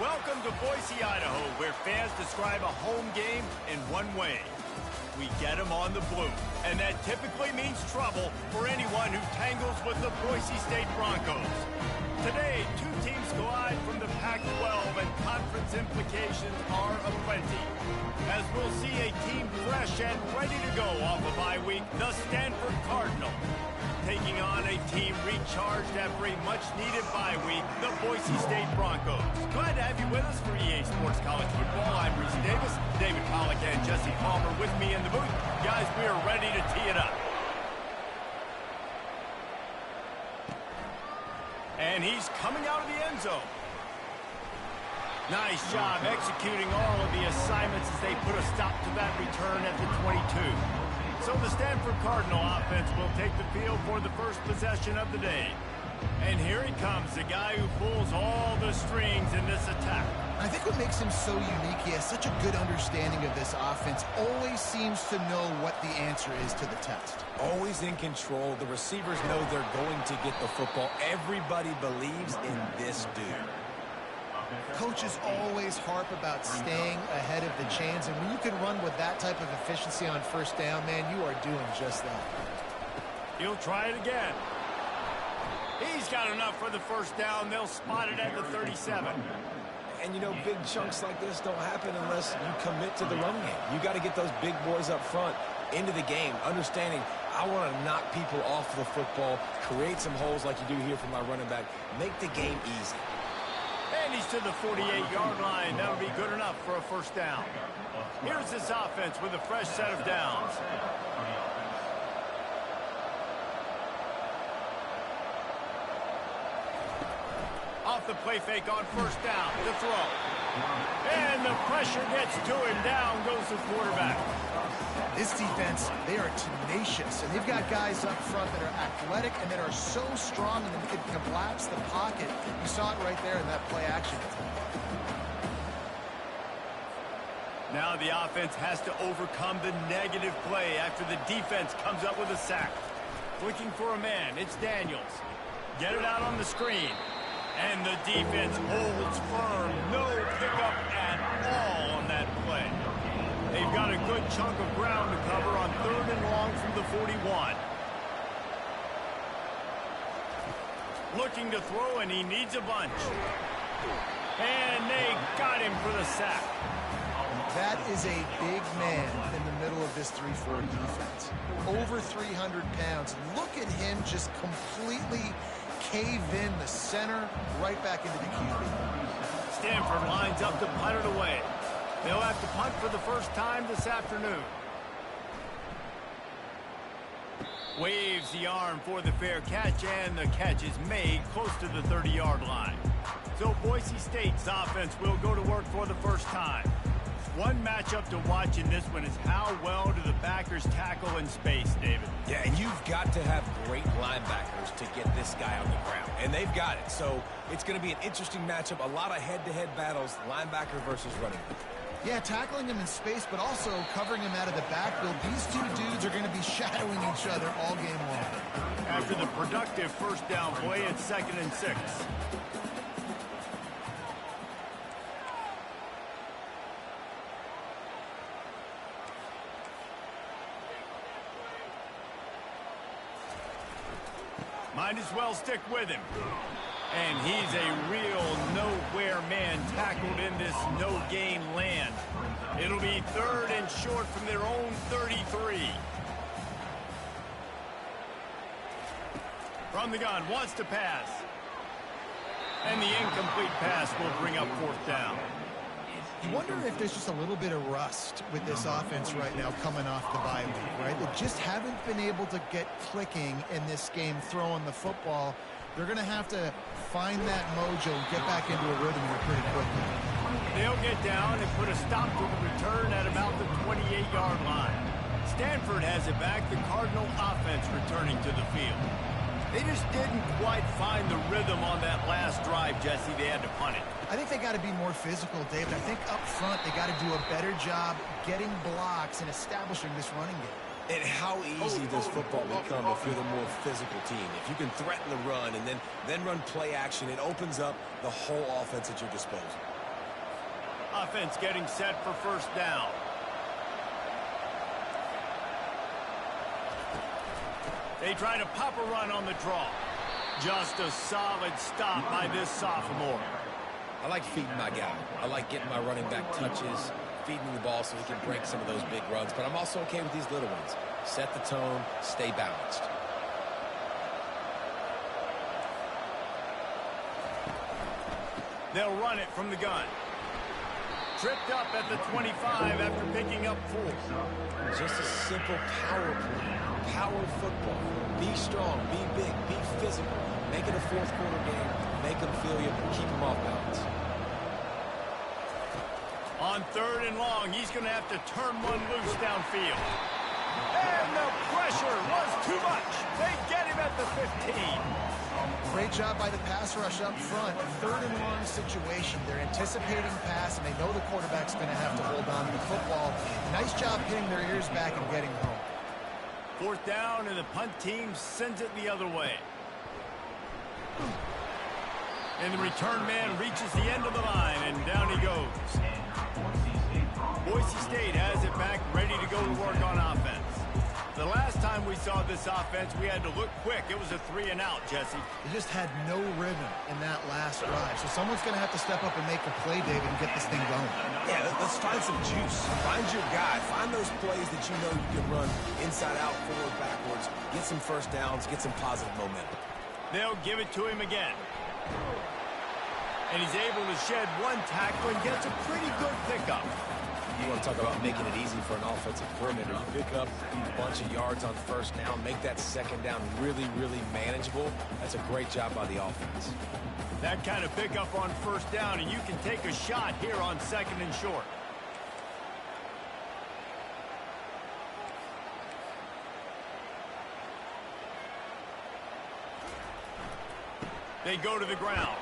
Welcome to Boise, Idaho, where fans describe a home game in one way. We get them on the blue, and that typically means trouble for anyone who tangles with the Boise State Broncos. Today, two teams collide from the Pac-12, and conference implications are aplenty. As we'll see a team fresh and ready to go off a bye week, the Stanford Cardinals, taking on a team recharged after a much-needed bye week, the Boise State Broncos. Glad to have you with us for EA Sports College Football. I'm Reese Davis, David Pollack, and Jesse Palmer with me in the booth. Guys, we are ready to tee it up. And he's coming out of the end zone. Nice job executing all of the assignments as they put a stop to that return at the 22. So the Stanford Cardinal offense will take the field for the first possession of the day. And here he comes, the guy who pulls all the strings in this attack. I think what makes him so unique, he has such a good understanding of this offense, always seems to know what the answer is to the test. Always in control. The receivers know they're going to get the football. Everybody believes in this dude. Coaches always harp about staying ahead of the chains, and when you can run with that type of efficiency on first down, man, you are doing just that. He'll try it again. He's got enough for the first down. They'll spot it at the 37. And, you know, big chunks like this don't happen unless you commit to the run game. You got to get those big boys up front into the game, understanding I want to knock people off the football, create some holes like you do here for my running back, make the game easy. And he's to the 48-yard line. That'll be good enough for a first down. Here's this offense with a fresh set of downs. Off the play fake on first down to throw. And the pressure gets to him. Down goes the quarterback. This defense, they are tenacious, and they've got guys up front that are athletic and that are so strong and that can collapse the pocket. You saw it right there in that play action. Now the offense has to overcome the negative play after the defense comes up with a sack. Looking for a man, it's Daniels. Get it out on the screen. And the defense holds firm. No pickup at all on that play. They've got a good chunk of ground to cover on 3rd and long from the 41. Looking to throw, and he needs a bunch. And they got him for the sack. That is a big man in the middle of this 3-4 defense. Over 300 pounds. Look at him just completely cave in the center, right back into the QB. Stanford lines up to punt it away. They'll have to punt for the first time this afternoon. Waves the arm for the fair catch, and the catch is made close to the 30-yard line. So Boise State's offense will go to work for the first time. One matchup to watch in this one is how well do the backers tackle in space, David. Yeah, and you've got to have great linebackers to get this guy on the ground. And they've got it. So it's going to be an interesting matchup. A lot of head-to-head battles, linebacker versus running back. Yeah, tackling him in space, but also covering him out of the backfield. These two dudes are going to be shadowing each other all game long. After the productive first down play, it's 2nd and 6. Might as well stick with him. And he's a real nowhere man tackled in this no-gain land. It'll be 3rd and short from their own 33. From the gun, wants to pass. And the incomplete pass will bring up 4th down. I wonder if there's just a little bit of rust with this offense right now coming off the bye week, right? They just haven't been able to get clicking in this game throwing the football. They're going to have to find that mojo and get back into a rhythm here pretty quickly. They'll get down and put a stop to the return at about the 28-yard line. Stanford has it back, the Cardinal offense returning to the field. They just didn't quite find the rhythm on that last drive, Jesse. They had to punt it. I think they got to be more physical, David. I think up front they got to do a better job getting blocks and establishing this running game. And how easy does football become if you're the more physical team? If you can threaten the run and then run play action, it opens up the whole offense at your disposal. Offense getting set for first down. They try to pop a run on the draw. Just a solid stop by this sophomore. I like feeding my guy. I like getting my running back touches, feeding the ball so he can break some of those big runs. But I'm also okay with these little ones. Set the tone, stay balanced. They'll run it from the gun. Tripped up at the 25 after picking up 4. Just a simple power play. Power football. Be strong, be big, be physical. Make it a fourth quarter game. Make them feel you, keep them off balance. On 3rd and long, he's going to have to turn one loose downfield. And the pressure was too much. They get him at the 15. Great job by the pass rush up front. 3rd and long situation. They're anticipating pass, and they know the quarterback's going to have to hold on to the football. Nice job hitting their ears back and getting home. 4th down, and the punt team sends it the other way. And the return man reaches the end of the line, and down he goes. Boise State has it back, ready to go to work on offense. The last time we saw this offense, we had to look quick. It was a 3-and-out, Jesse. They just had no rhythm in that last drive. So someone's going to have to step up and make a play, David, and get this thing going. Yeah, let's find some juice. Find your guy. Find those plays that you know you can run inside out, forward, backwards. Get some first downs. Get some positive momentum. They'll give it to him again. And he's able to shed one tackle and gets a pretty good pickup. You want to talk about making it easy for an offensive coordinator. You pick up a bunch of yards on first down, make that second down really, really manageable. That's a great job by the offense. That kind of pickup on first down, and you can take a shot here on 2nd and short. They go to the ground.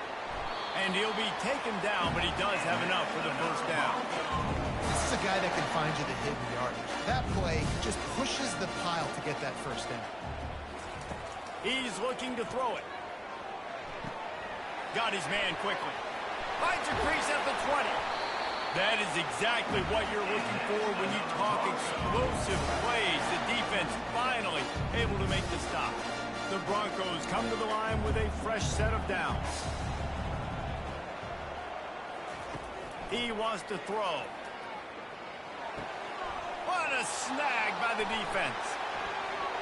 And he'll be taken down, but he does have enough for the first down. This is a guy that can find you the hidden yardage. That play just pushes the pile to get that first down. He's looking to throw it. Got his man quickly. Finds a crease at the 20. That is exactly what you're looking for when you talk explosive plays. The defense finally able to make the stop. The Broncos come to the line with a fresh set of downs. He wants to throw. What a snag by the defense.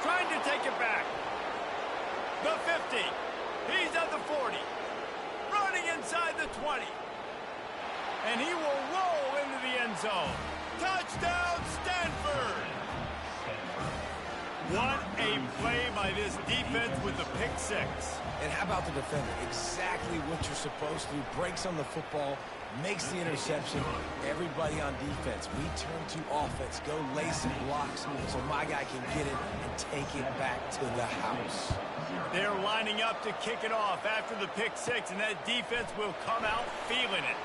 Trying to take it back. The 50. He's at the 40. Running inside the 20. And he will roll into the end zone. Touchdown, Stanford! What a play by this defense with the pick 6. And how about the defender? Exactly what you're supposed to do. Breaks on the football, makes the interception. Everybody on defense, we turn to offense. Go lay some blocks so my guy can get it and take it back to the house. They're lining up to kick it off after the pick 6, and that defense will come out feeling it.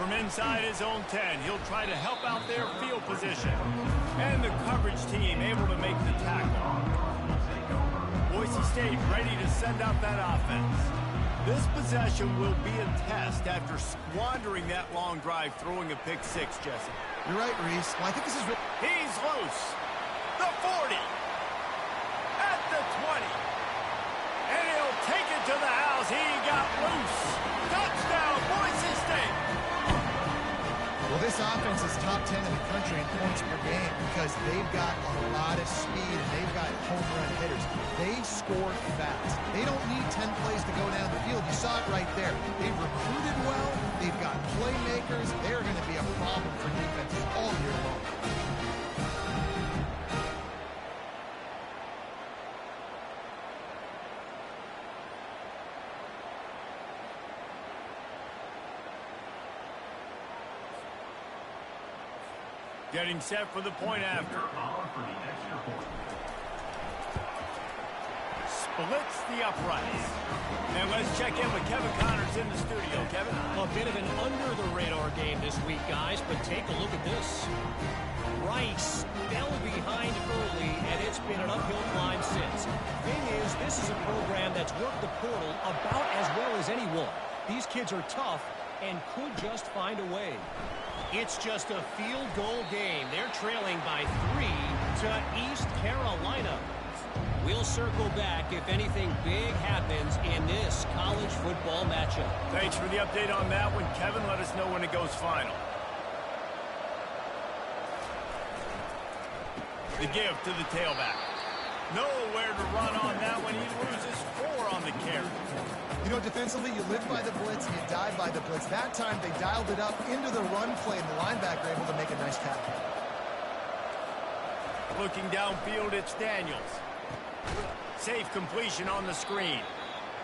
From inside his own 10, he'll try to help out their field position. And the coverage team able to make the tackle. Boise State ready to send out that offense. This possession will be a test after squandering that long drive throwing a pick 6, Jesse. You're right, Reese. Well, I think this is... He's loose. The 40. At the 20. And he'll take it to the house. He got loose. Touchdown, Boise State. Well, this offense is top 10 in the country in points per game because they've got a lot of speed and they've got home run hitters. They score fast. They don't need 10 plays to go down the field. You saw it right there. They've recruited well. They've got playmakers. They're going to be a problem for defenses all year long. Getting set for the point after. Splits the uprights. And let's check in with Kevin Connors in the studio. Kevin? A bit of an under-the-radar game this week, guys, but take a look at this. Rice fell behind early, and it's been an uphill climb since. Thing is, this is a program that's worked the portal about as well as anyone. These kids are tough and could just find a way. It's just a field goal game. They're trailing by 3 to East Carolina. We'll circle back if anything big happens in this college football matchup. Thanks for the update on that one, Kevin. Let us know when it goes final. The give to the tailback. Nowhere to run on that one. He loses 4 on the carry. You know, defensively, you live by the blitz, you die by the blitz. That time, they dialed it up into the run play, and the linebacker able to make a nice tackle. Looking downfield, it's Daniels. Safe completion on the screen.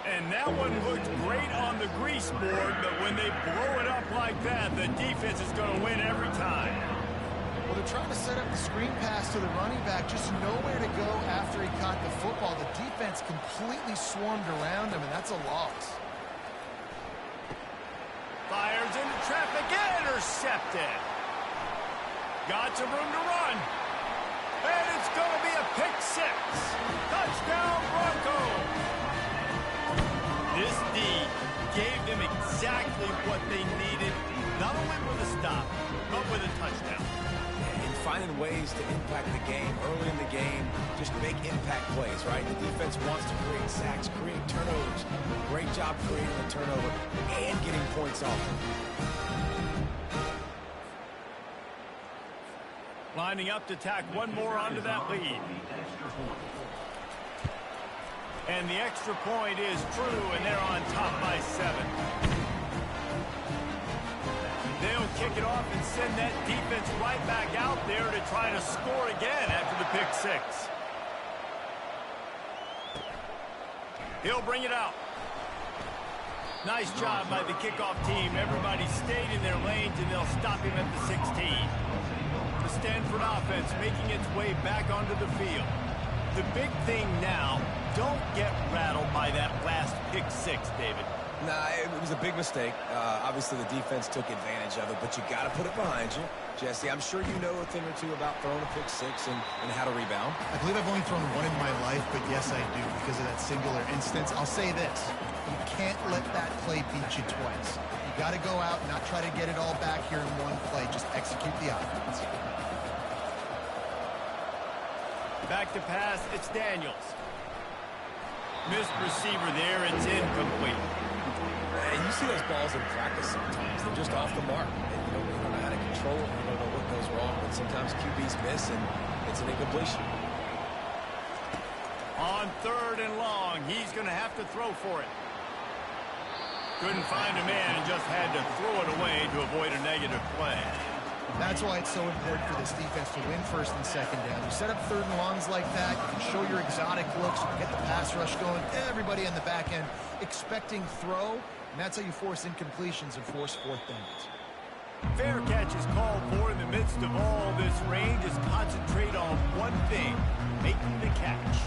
And that one looked great on the grease board, but when they blow it up like that, the defense is going to win every time. Well, they're trying to set up the screen pass to the running back, just nowhere to go after he caught the football. The defense completely swarmed around him, and that's a loss. Fires into traffic, intercepted. Got some room to run. And it's going to be a pick 6. Touchdown, Broncos. This D gave them exactly what they needed, not only with a stop, but with a touchdown. And finding ways to impact the game early in the game, just make impact plays, right? The defense wants to create sacks, create turnovers. Great job creating a turnover and getting points off them. Lining up to tack one more onto that lead. And the extra point is true, and they're on top by 7. They'll kick it off and send that defense right back out there to try to score again after the pick 6. He'll bring it out. Nice job by the kickoff team. Everybody stayed in their lanes, and they'll stop him at the 16. The Stanford offense making its way back onto the field. The big thing now, don't get rattled by that last pick 6, David. Nah, it was a big mistake. Obviously, the defense took advantage of it, but you got to put it behind you. Jesse, I'm sure you know a thing or two about throwing a pick 6 and how to rebound. I believe I've only thrown one in my life, but yes, I do because of that singular instance. I'll say this. You can't let that play beat you twice. You got to go out and not try to get it all back here in one play. Just execute the offense. Back to pass, it's Daniels. Missed receiver there, it's incomplete. And you see those balls in practice sometimes. They're just off the mark. And you don't know how to control it. You don't know what goes wrong. But sometimes QBs miss, and it's an incompletion. On 3rd and long, he's going to have to throw for it. Couldn't find a man and just had to throw it away to avoid a negative play. That's why it's so important for this defense to win 1st and 2nd down. You set up 3rd and longs like that, you can show your exotic looks, you can get the pass rush going, everybody on the back end expecting throw, and that's how you force incompletions and force 4th downs. Fair catch is called for in the midst of all this range. Is concentrate on one thing, making the catch.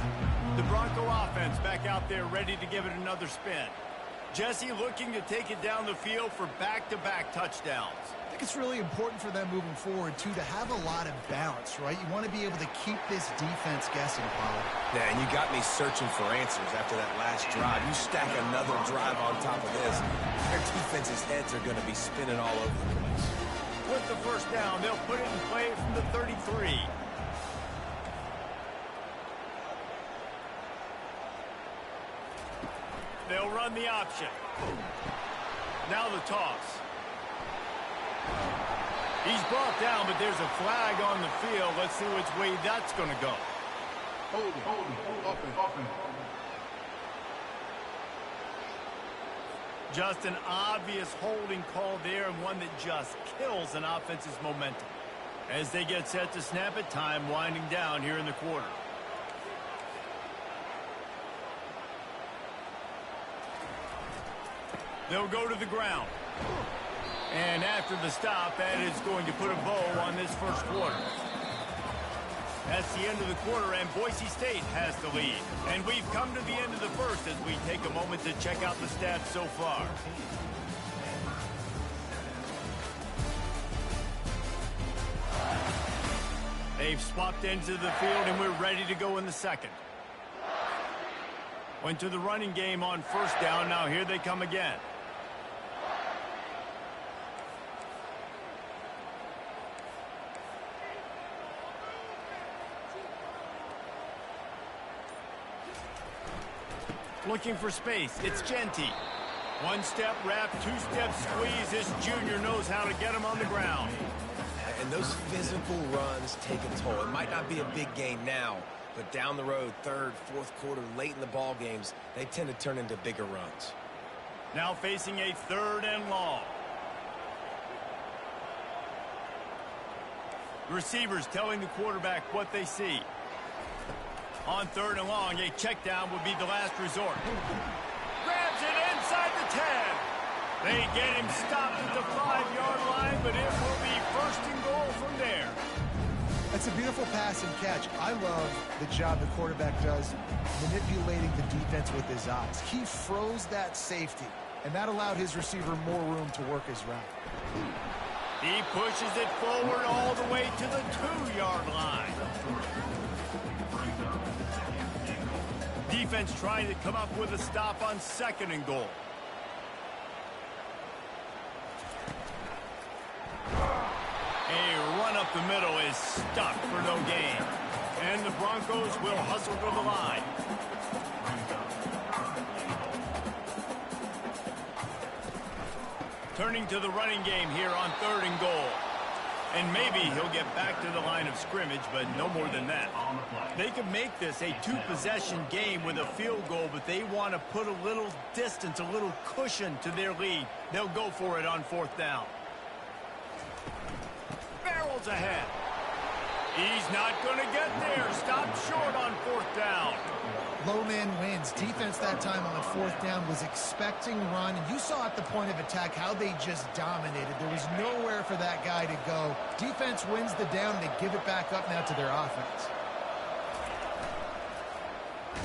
The Bronco offense back out there ready to give it another spin. Jesse looking to take it down the field for back-to-back touchdowns. I think it's really important for them moving forward, too, to have a lot of balance, right? You want to be able to keep this defense guessing, Paul. Yeah, and you got me searching for answers after that last drive. You stack another drive on top of this, their defense's heads are going to be spinning all over the place. With the 1st down, they'll put it in play from the 33. They'll run the option. Now the toss. He's brought down, but there's a flag on the field. Let's see which way that's going to go. Hold open. Just an obvious holding call there, and one that just kills an offense's momentum. As they get set to snap it, time winding down here in the quarter. They'll go to the ground. And after the stop, that is going to put a bow on this 1st quarter. That's the end of the quarter, and Boise State has the lead. And we've come to the end of the 1st as we take a moment to check out the stats so far. They've swapped into the field, and we're ready to go in the 2nd. Went to the running game on 1st down. Now here they come again. Looking for space. It's Genty. One-step wrap, two-step squeeze. This junior knows how to get him on the ground. And those physical runs take a toll. It might not be a big gain now, but down the road, third, fourth quarter, late in the ball games, they tend to turn into bigger runs. Now facing a 3rd and long. The receivers telling the quarterback what they see. On 3rd and long, a check down would be the last resort. Grabs it inside the 10. They get him stopped at the 5-yard line, but it will be 1st and goal from there. That's a beautiful pass and catch. I love the job the quarterback does manipulating the defense with his eyes. He froze that safety, and that allowed his receiver more room to work his route. He pushes it forward all the way to the 2-yard line. Defense trying to come up with a stop on 2nd and goal. A run up the middle is stuck for no gain. And the Broncos will hustle to the line. Turning to the running game here on 3rd and goal. And maybe he'll get back to the line of scrimmage, but no more than that. They can make this a 2-possession game with a field goal, but they want to put a little distance, a little cushion to their lead. They'll go for it on 4th down. Barrels ahead. He's not going to get there. Stopped short on 4th down. Low man wins. Defense that time on 4th down was expecting run. And you saw at the point of attack how they just dominated. There was nowhere for that guy to go. Defense wins the down. They give it back up now to their offense.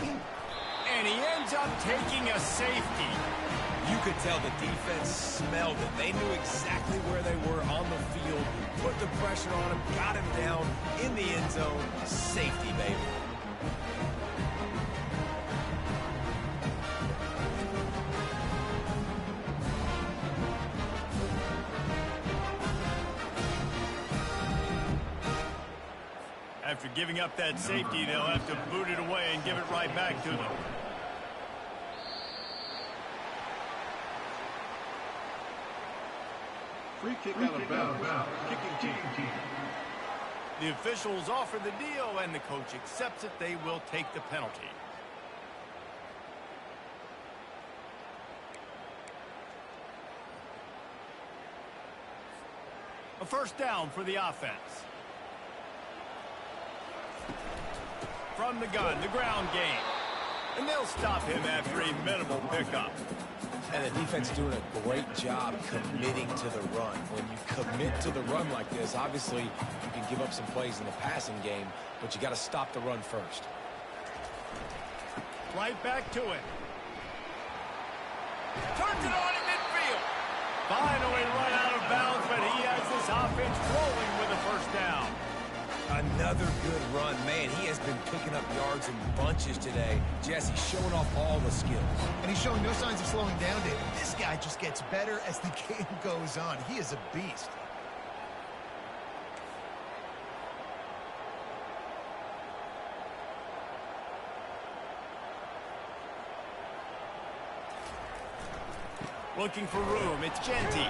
And he ends up taking a safety. You could tell the defense smelled it. They knew exactly where they were on the field, put the pressure on him, got him down in the end zone. Safety, baby. After giving up that safety, they'll have to boot it away and give it right back to them. Free kick out of bounds. Kicking team. The officials offer the deal, and the coach accepts it. They will take the penalty. A 1st down for the offense. From the gun, the ground game. And they'll stop him after a minimal pickup. And the defense doing a great job committing to the run. When you commit to the run like this, obviously you can give up some plays in the passing game, but you got to stop the run first. Right back to it. Turns it on in midfield. Finally run out of bounds, but he has this offense rolling with a 1st down. Another good run. Man, he has been picking up yards in bunches today. Jesse showing off all the skills. And he's showing no signs of slowing down, David. This guy just gets better as the game goes on. He is a beast. Looking for room. It's Genty.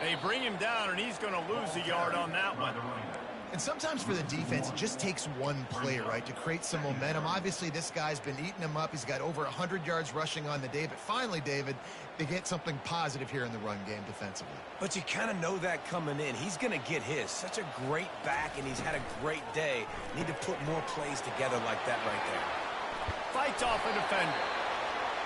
They bring him down, and he's going to lose a yard on that one. And sometimes for the defense, it just takes one play, right, to create some momentum. Obviously, this guy's been eating him up. He's got over 100 yards rushing on the day. But finally, David, they get something positive here in the run game defensively. But you kind of know that coming in. He's going to get his. Such a great back, and he's had a great day. Need to put more plays together like that right there. Fights off a defender.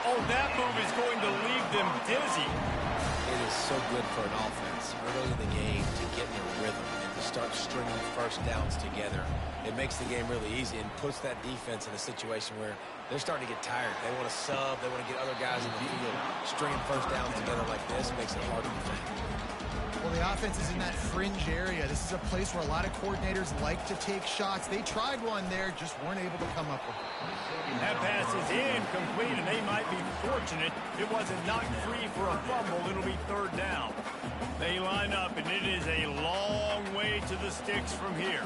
Oh, that move is going to leave them dizzy. It is so good for an offense early in the game to get in a rhythm and to start stringing 1st downs together. It makes the game really easy and puts that defense in a situation where they're starting to get tired. They want to sub. They want to get other guys in the field. Stringing 1st downs together like this makes it hard to defend. Well, the offense is in that fringe area. This is a place where a lot of coordinators like to take shots. They tried one there, just weren't able to come up with it. That pass is incomplete, and they might be fortunate it wasn't knocked free for a fumble. It'll be 3rd down. They line up, and it is a long way to the sticks from here.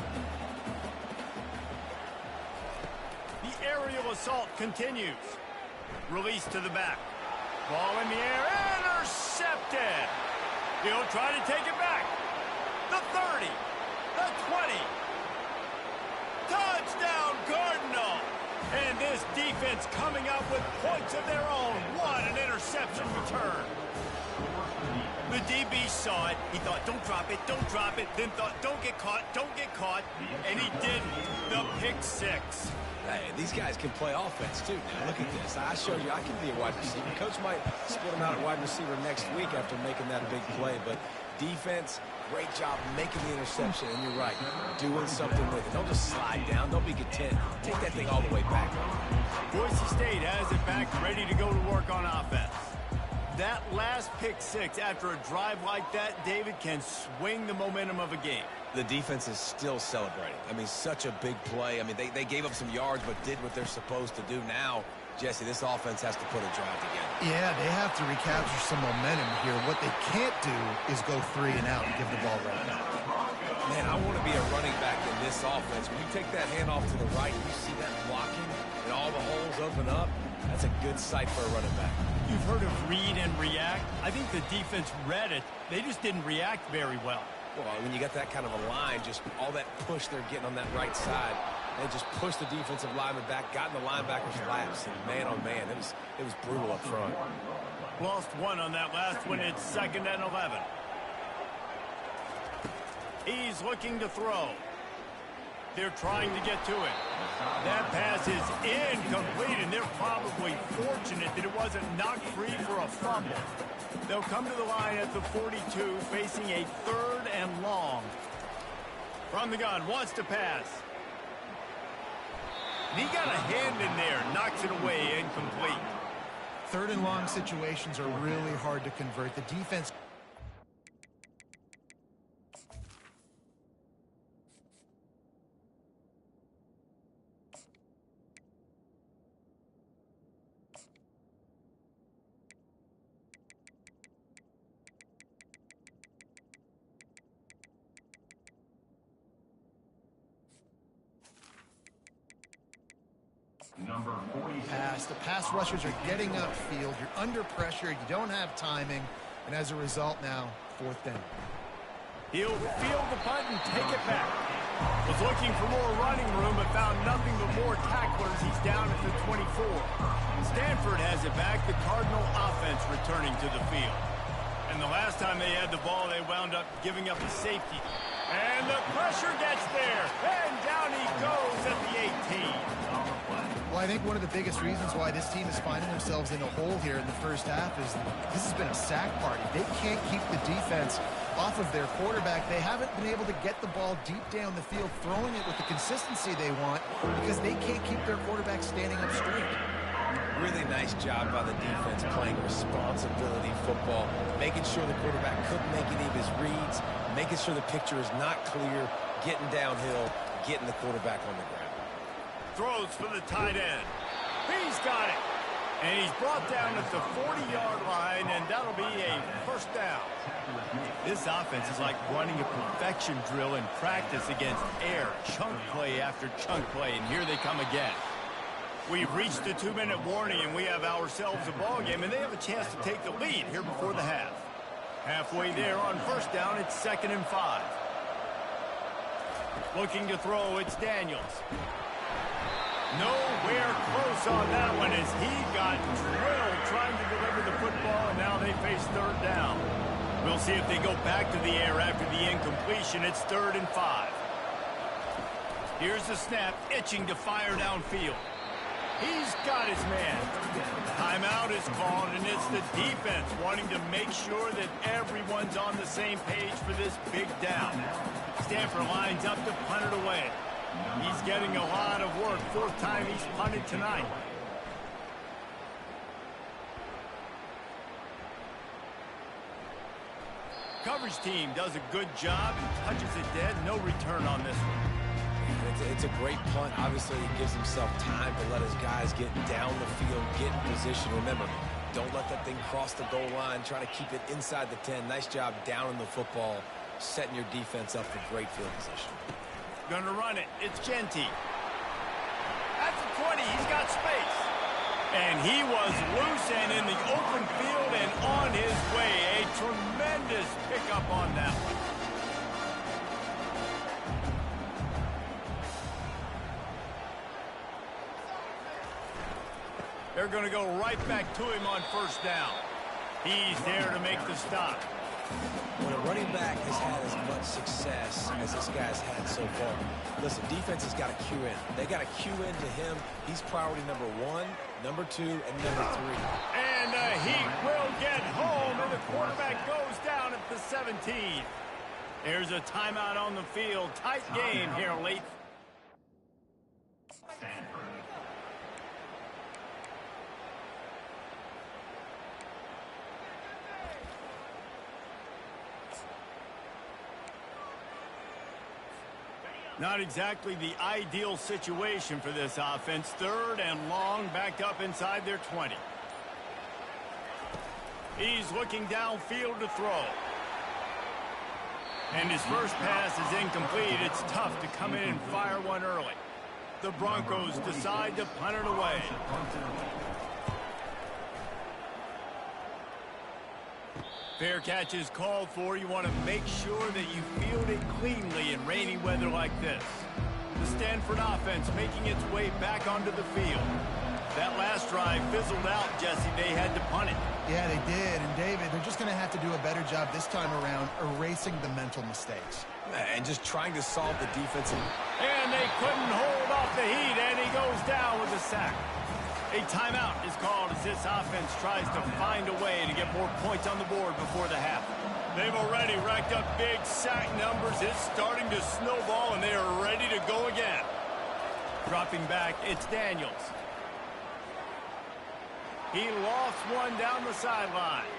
The aerial assault continues. Release to the back. Ball in the air, intercepted. He'll try to take it back. The 30, the 20. Touchdown, Cardinal. And this defense coming up with points of their own. What an interception return. The DB saw it. He thought, don't drop it, then thought, don't get caught, and he didn't. The pick six. Hey, these guys can play offense, too. Now, look at this. I showed you I can be a wide receiver. Coach might split him out at wide receiver next week after making that big play, but defense, great job making the interception, and you're right, doing something with it. Don't just slide down. Don't be content. Take that thing all the way back. Boise State has it back, ready to go to work on offense. That last pick six after a drive like that, David, can swing the momentum of a game. The defense is still celebrating. I mean, such a big play. I mean, they gave up some yards but did what they're supposed to do. Now, Jesse, this offense has to put a drive together. Yeah, they have to recapture some momentum here. What they can't do is go 3 and out and give the ball right back. Man, I want to be a running back in this offense. When you take that handoff to the right, you see that blocking and all the holes open up. That's a good sight for a running back. You've heard of read and react. I think the defense read it. They just didn't react very well. Well, when you got that kind of a line, just all that push they're getting on that right side, they just pushed the defensive lineman back, got in the linebacker's laps, and man on man, it was brutal up front. Lost one on that last one. It's 2nd and 11. He's looking to throw. They're trying to get to it. That pass is incomplete, and they're probably fortunate that it wasn't knocked free for a fumble. They'll come to the line at the 42, facing a 3rd and long. From the gun, wants to pass. And he got a hand in there, knocks it away, incomplete. 3rd and long situations are really hard to convert. The defense... Number 46. The pass rushers are getting upfield. You're under pressure. You don't have timing. And as a result now, 4th down. He'll field the punt and take it back. Was looking for more running room, but found nothing but more tacklers. He's down at the 24. Stanford has it back. The Cardinal offense returning to the field. And the last time they had the ball, they wound up giving up a safety. And the pressure gets there. And down he goes at the 18. Well, I think one of the biggest reasons why this team is finding themselves in a hole here in the first half is this has been a sack party. They can't keep the defense off of their quarterback. They haven't been able to get the ball deep down the field, throwing it with the consistency they want because they can't keep their quarterback standing up straight. Really nice job by the defense playing responsibility football, making sure the quarterback couldn't make any of his reads, making sure the picture is not clear, getting downhill, getting the quarterback on the ground. Throws for the tight end. He's got it. And he's brought down at the 40-yard line, and that'll be a 1st down. This offense is like running a perfection drill in practice against air, chunk play after chunk play, and here they come again. We've reached the 2-minute warning, and we have ourselves a ball game, and they have a chance to take the lead here before the half. Halfway there on 1st down, it's 2nd and 5. Looking to throw, it's Daniels. Nowhere close on that one as he got drilled trying to deliver the football, and now they face 3rd down. We'll see if they go back to the air after the incompletion. It's 3rd and 5. Here's the snap, itching to fire downfield. He's got his man. Timeout is called, and it's the defense wanting to make sure that everyone's on the same page for this big down. Stanford lines up to punt it away. He's getting a lot of work. 4th time he's punted tonight. Coverage team does a good job and touches it dead. No return on this one. It's a great punt. Obviously, he gives himself time to let his guys get down the field, get in position. Remember, don't let that thing cross the goal line. Try to keep it inside the 10. Nice job down in the football, setting your defense up for great field position. Gonna run it. It's Genty. At the 20, he's got space. And he was loose and in the open field and on his way. A tremendous pickup on that one. They're going to go right back to him on first down. He's there to make the stop. When a running back has had as much success as this guy's had so far, listen, defense has got to cue in. They got to cue into him. He's priority number 1, number 2, and number 3. And he will get home, and the quarterback goes down at the 17. There's a timeout on the field. Tight game here late. Stanford. Not exactly the ideal situation for this offense. 3rd and long, back up inside their 20. He's looking downfield to throw. And his first pass is incomplete. It's tough to come in and fire one early. The Broncos decide to punt it away. Fair catch is called for. You want to make sure that you field it cleanly in rainy weather like this. The Stanford offense making its way back onto the field. That last drive fizzled out, Jesse. They had to punt it. Yeah, they did. And, David, they're just going to have to do a better job this time around erasing the mental mistakes. And just trying to solve the defensive. And they couldn't hold off the heat, and he goes down with a sack. A timeout is called as this offense tries to find a way to get more points on the board before the half. They've already racked up big sack numbers. It's starting to snowball, and they are ready to go again. Dropping back, it's Daniels. He lofts one down the sideline.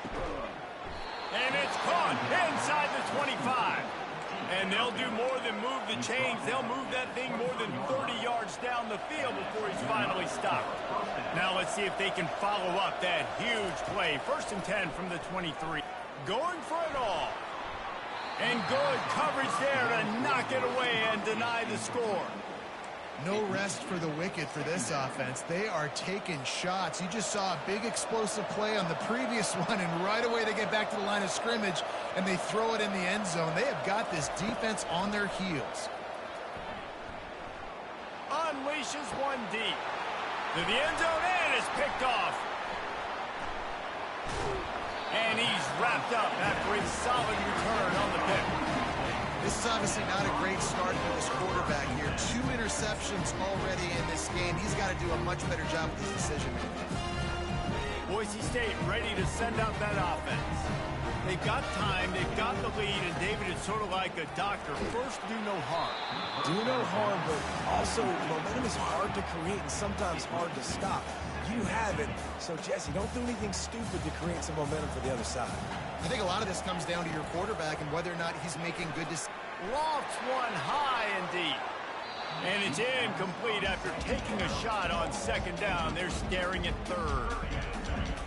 And it's caught inside the 25. And they'll do more than move the chains. They'll move that thing more than 30 yards down the field before he's finally stopped. Now let's see if they can follow up that huge play. 1st and 10 from the 23. Going for it all. And good coverage there to knock it away and deny the score. No rest for the wicked for this offense. They are taking shots. You just saw a big explosive play on the previous one, and right away they get back to the line of scrimmage, and they throw it in the end zone. They have got this defense on their heels. Unleashes one deep. To the end zone, and it's picked off. And he's wrapped up after a solid return on the pick. This is obviously not a great start for this quarterback here. 2 interceptions already in this game. He's got to do a much better job with his decision-making. Boise State ready to send out that offense. They've got time, they've got the lead, and David, it's sort of like a doctor. First, do no harm. Do no harm, but also momentum is hard to create and sometimes hard to stop. You have it. So, Jesse, don't do anything stupid to create some momentum for the other side. I think a lot of this comes down to your quarterback and whether or not he's making good decisions. Lofts one high and deep. And it's incomplete after taking a shot on 2nd down. They're staring at 3rd.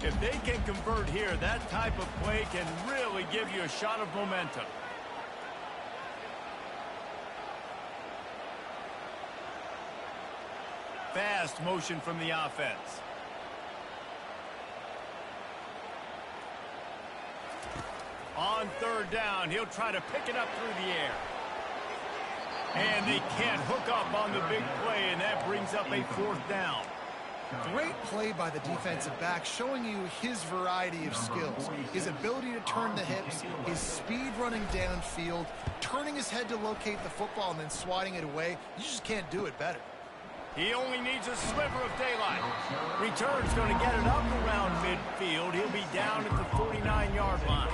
If they can convert here, that type of play can really give you a shot of momentum. Fast motion from the offense. On 3rd down, he'll try to pick it up through the air. And they can't hook up on the big play, and that brings up a 4th down. Great play by the defensive back, showing you his variety of skills. His ability to turn the hips, his speed running downfield, turning his head to locate the football and then swatting it away. You just can't do it better. He only needs a sliver of daylight. Return's going to get it up around midfield. He'll be down at the 49-yard line.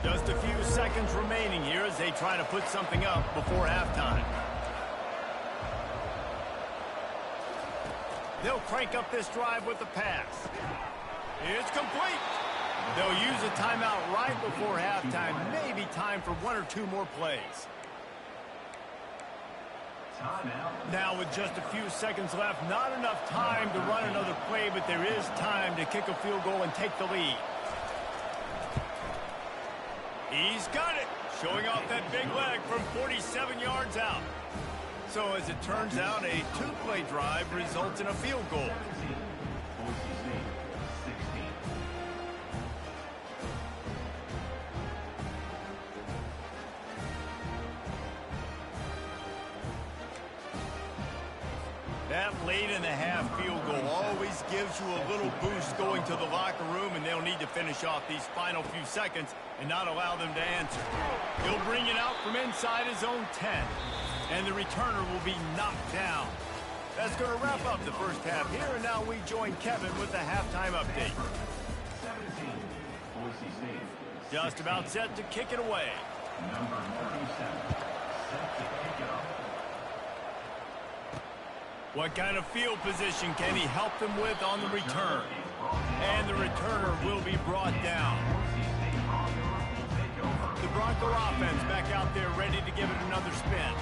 Just a few seconds remaining here as they try to put something up before halftime. They'll crank up this drive with the pass. It's complete. They'll use a timeout right before halftime. Maybe time for 1 or 2 more plays. Now with just a few seconds left, not enough time to run another play, but there is time to kick a field goal and take the lead. He's got it, showing off that big leg from 47 yards out. So as it turns out, a two-play drive results in a field goal. That late in the half field goal always gives you a little boost going to the locker room, and they'll need to finish off these final few seconds and not allow them to answer. He'll bring it out from inside his own 10, and the returner will be knocked down. That's going to wrap up the first half here, and now we join Kevin with the halftime update. Just about set to kick it away. Number 37, set to kick it off. What kind of field position can he help them with on the return? And the returner will be brought down. The Bronco offense back out there ready to give it another spin.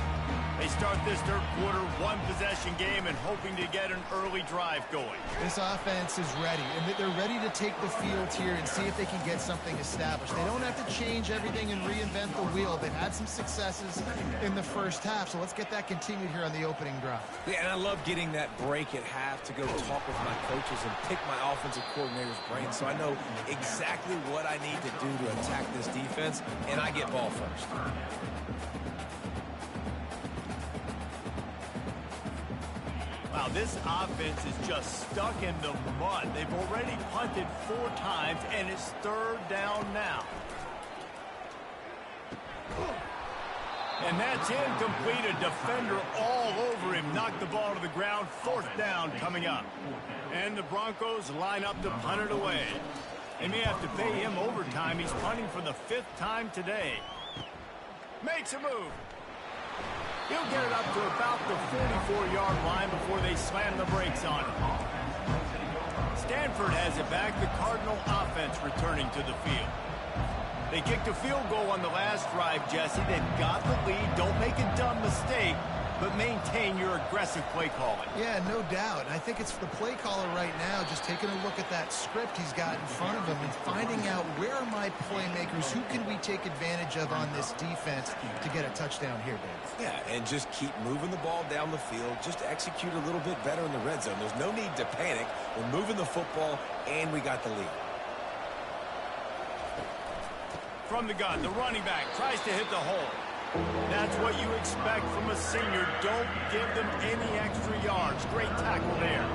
They start this third quarter one-possession game and hoping to get an early drive going. This offense is ready, and they're ready to take the field here and see if they can get something established. They don't have to change everything and reinvent the wheel. They've had some successes in the first half, so let's get that continued here on the opening drive. Yeah, and I love getting that break at half to go talk with my coaches and pick my offensive coordinator's brain so I know exactly what I need to do to attack this defense, and I get ball first. Wow, this offense is just stuck in the mud. They've already punted 4 times, and it's third down now. And that's incomplete. A defender all over him. Knocked the ball to the ground. Fourth down coming up. And the Broncos line up to punt it away. They may have to pay him overtime. He's punting for the 5th time today. Makes a move. He'll get it up to about the 44-yard line before they slam the brakes on him. Stanford has it back. The Cardinal offense returning to the field. They kicked a field goal on the last drive, Jesse. They've got the lead. Don't make a dumb mistake, but maintain your aggressive play calling. Yeah, no doubt. I think it's the play caller right now just taking a look at that script he's got in front of him and finding out where are my playmakers, who can we take advantage of on this defense to get a touchdown here, Dave. Yeah, and just keep moving the ball down the field. Just execute a little bit better in the red zone. There's no need to panic. We're moving the football, and we got the lead. From the gun, the running back tries to hit the hole. That's what you expect from a senior. Don't give them any extra yards. Great tackle there.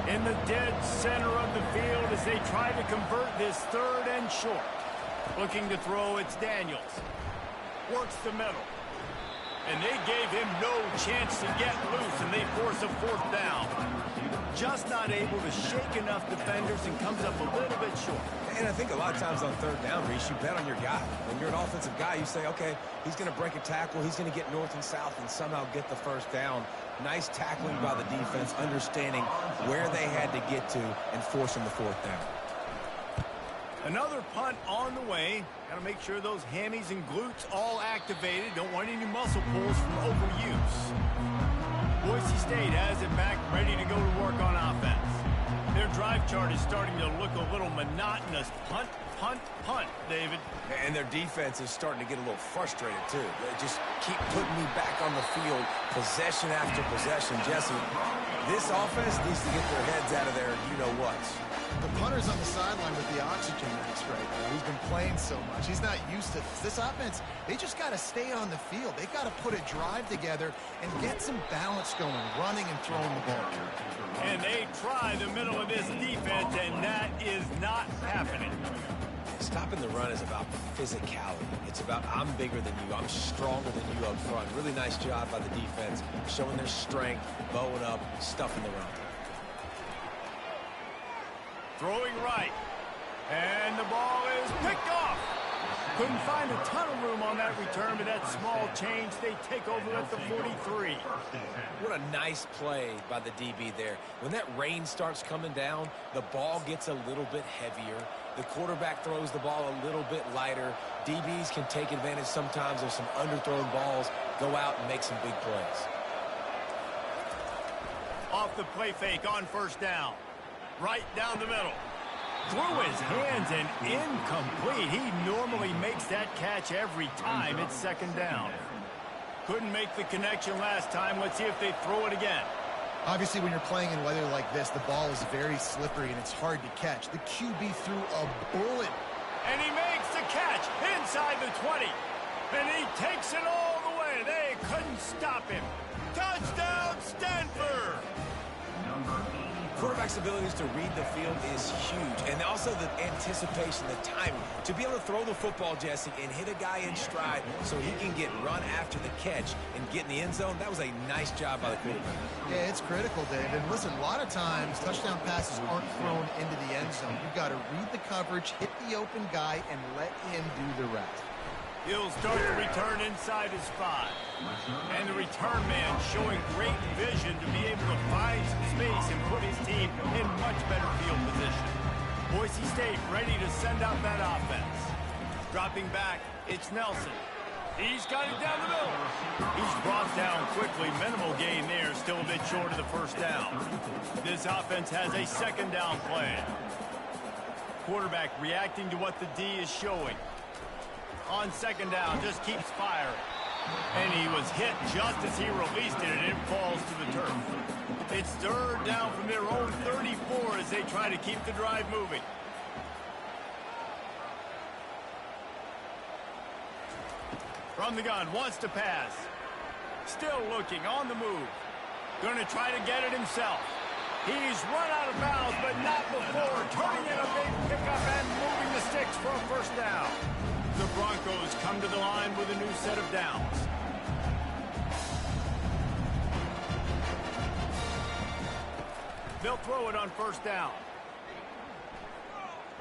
In the dead center of the field as they try to convert this third and short. Looking to throw, it's Daniels. Works the middle. And they gave him no chance to get loose, and they force a 4th down. Just not able to shake enough defenders and comes up a little bit short. And I think a lot of times on third down, Reese, you bet on your guy. When you're an offensive guy, you say, okay, he's going to break a tackle, he's going to get north and south and somehow get the first down. Nice tackling by the defense, understanding where they had to get to and forcing the 4th down. Another punt on the way. Got to make sure those hammies and glutes all activated. Don't want any muscle pulls from overuse. Boise State has it back, ready to go to work on offense. Their drive chart is starting to look a little monotonous. Punt, punt, punt, David. And their defense is starting to get a little frustrated, too. They just keep putting me back on the field, possession after possession. Jesse, this offense needs to get their heads out of their you-know-whats. The punter's on the sideline with the oxygen mask right now. He's been playing so much. He's not used to this. This offense, they just got to stay on the field. They've got to put a drive together and get some balance going, running and throwing the ball. And they try the middle of this defense, and that is not happening. Stopping the run is about physicality. It's about I'm bigger than you. I'm stronger than you up front. Really nice job by the defense, showing their strength, bowing up, stuffing the run. Throwing right. And the ball is picked off. Couldn't find a ton of room on that return, but that small change, they take over at the 43. What a nice play by the DB there. When that rain starts coming down, the ball gets a little bit heavier. The quarterback throws the ball a little bit lighter. DBs can take advantage sometimes of some underthrown balls, go out and make some big plays. Off the play fake on first down. Right down the middle. Through his hands and incomplete. He normally makes that catch every time. It's second down. Couldn't make the connection last time. Let's see if they throw it again. Obviously, when you're playing in weather like this, the ball is very slippery and it's hard to catch. The QB threw a bullet. And he makes the catch inside the 20. And he takes it all the way. They couldn't stop him. Touchdown, Stanford! Quarterback's abilities to read the field is huge. And also the anticipation, the timing. To be able to throw the football, Jesse, and hit a guy in stride so he can get run after the catch and get in the end zone, that was a nice job by the quarterback. Yeah, it's critical, Dave. And listen, a lot of times touchdown passes aren't thrown into the end zone. You've got to read the coverage, hit the open guy, and let him do the rest. He'll start the return inside his 5. And the return man showing great vision to be able to find some space and put his team in much better field position. Boise State ready to send out that offense. Dropping back, it's Nelson. He's got it down the middle. He's brought down quickly. Minimal gain there, still a bit short of the first down. This offense has a second down plan. Quarterback reacting to what the D is showing. On second down, just keeps firing. And he was hit just as he released it, and it falls to the turf. It's third down from their own 34 as they try to keep the drive moving. From the gun, wants to pass. Still looking, on the move. Going to try to get it himself. He's run out of bounds, but not before turning in a big pickup and moving the sticks for a first down. The Broncos come to the line with a new set of downs. They'll throw it on first down.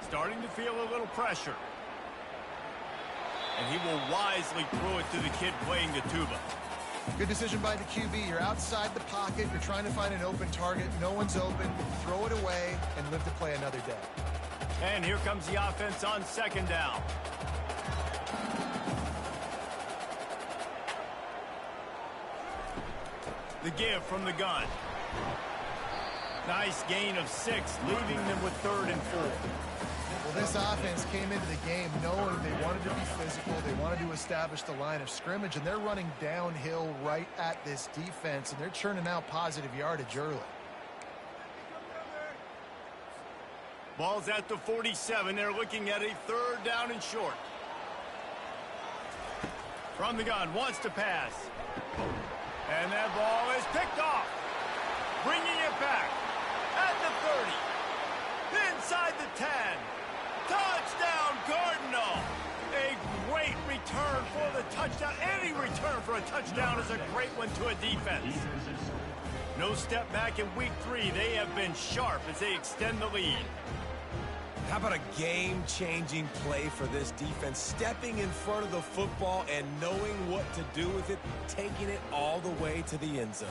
Starting to feel a little pressure. And he will wisely throw it to the kid playing the tuba. Good decision by the QB. You're outside the pocket. You're trying to find an open target. No one's open. Throw it away and live to play another day. And here comes the offense on second down. The give from the gun. Nice gain of 6, leaving them with 3rd and 4. Well, this offense came into the game knowing they wanted to be physical. They wanted to establish the line of scrimmage, and they're running downhill right at this defense, and they're churning out positive yardage early. Ball's at the 47. They're looking at a 3rd down and short. From the gun, wants to pass. And that ball is picked off. Bringing it back at the 30. Inside the 10. Touchdown, Cardinal. A great return for the touchdown. Any return for a touchdown is a great one to a defense. No step back in week 3. They have been sharp as they extend the lead. How about a game-changing play for this defense? Stepping in front of the football and knowing what to do with it, taking it all the way to the end zone.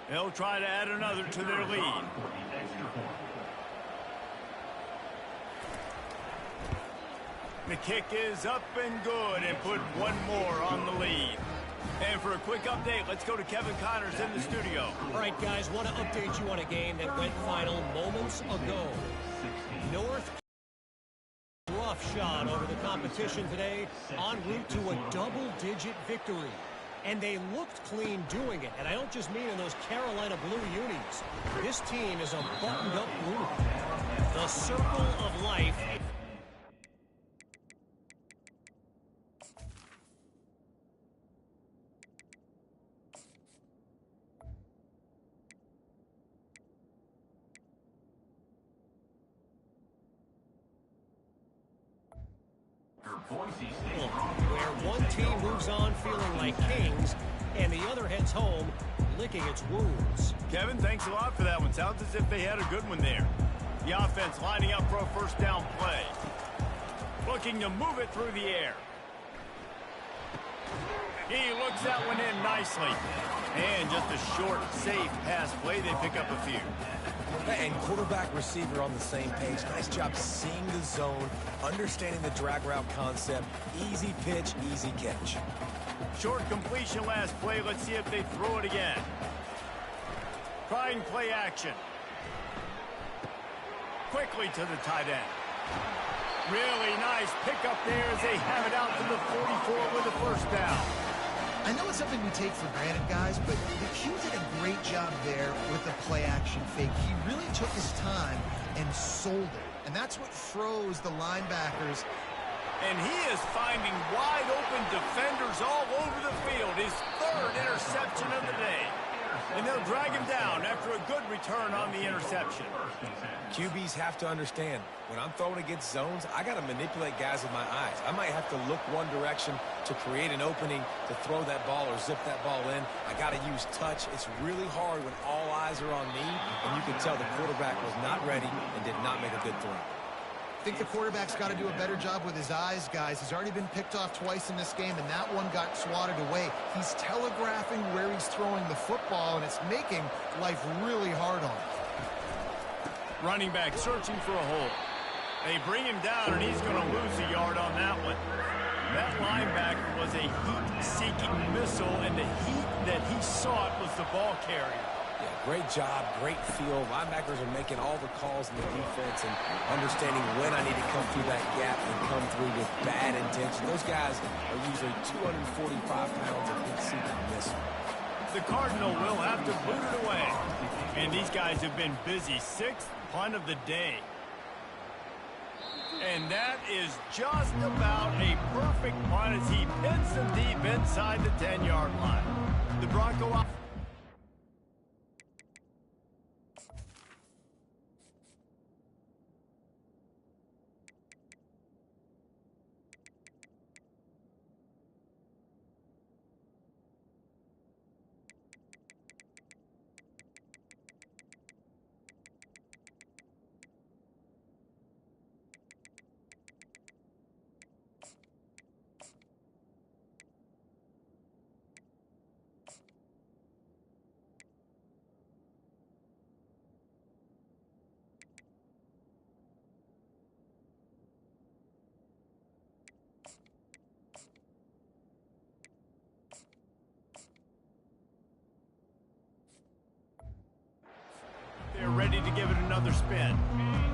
They'll try to add another to their lead. The kick is up and good, and put one more on the lead. And for a quick update, let's go to Kevin Connors in the studio. All right, guys, want to update you on a game that went final moments ago. North rough shot over the competition today, en route to a double-digit victory. And they looked clean doing it. And I don't just mean in those Carolina blue unis. This team is a buttoned-up group. The circle of life. Where one team moves on feeling like kings, and the other heads home licking its wounds. Kevin, thanks a lot for that one. Sounds as if they had a good one there. The offense lining up for a first down play. Looking to move it through the air. He looks plugs that one in nicely. And just a short, safe pass play. They pick up a few. And quarterback receiver on the same page. Nice job seeing the zone, understanding the drag route concept. Easy pitch, easy catch. Short completion last play. Let's see if they throw it again. Trying play action. Quickly to the tight end. Really nice pickup there as they have it out to the 44 with a first down. I know it's something we take for granted, guys, but the Q did a great job there with the play-action fake. He really took his time and sold it, and that's what froze the linebackers. And he is finding wide-open defenders all over the field. His third interception of the day. And they'll drag him down after a good return on the interception. QBs have to understand, when I'm throwing against zones, I got to manipulate guys with my eyes. I might have to look one direction to create an opening to throw that ball or zip that ball in. I got to use touch. It's really hard when all eyes are on me, and you can tell the quarterback was not ready and did not make a good throw. I think the quarterback's got to do a better job with his eyes, guys. He's already been picked off twice in this game, and that one got swatted away. He's telegraphing where he's throwing the football, and it's making life really hard on him. Running back searching for a hole. They bring him down, and he's going to lose a yard on that one. That linebacker was a heat-seeking missile, and the heat that he sought was the ball carrier. Yeah, great job, great feel. Linebackers are making all the calls in the defense and understanding when I need to come through that gap and come through with bad intention. Those guys are usually 245 pounds of heat-seeking missile. The Cardinal will have to boot it away. And these guys have been busy. Sixth punt of the day. And that is just about a perfect punt as he pins them deep inside the 10-yard line. The Bronco... They're ready to give it another spin.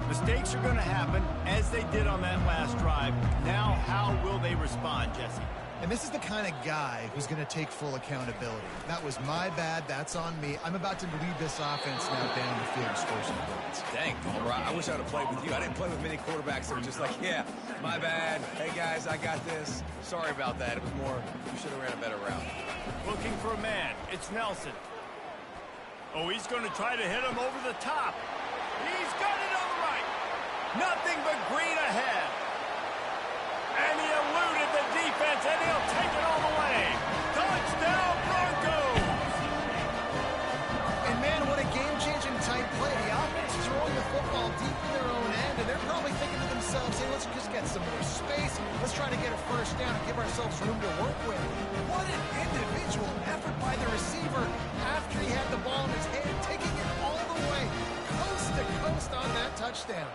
Mistakes are going to happen, as they did on that last drive. Now, how will they respond, Jesse? And this is the kind of guy who's going to take full accountability. That was my bad. That's on me. I'm about to lead this offense now down the field and score some points. Dang, all right. I wish I would have played with you. I didn't play with many quarterbacks that were just like, yeah, my bad. Hey, guys, I got this. Sorry about that. It was more, you should have ran a better route. Looking for a man. It's Nelson. Oh, he's going to try to hit him over the top. He's got it on the right. Nothing but green ahead. And he eluded the defense, and he'll take it all the way. Touchdown, Broncos! And, man, what a game-changing type play. The offense is throwing the football deep in their own end, and they're probably thinking to themselves, hey, let's just get some more space. Let's try to get a first down and give ourselves room to work with. What an individual effort by the receiver after he had the ball in his hand, taking it all the way, coast to coast on that touchdown.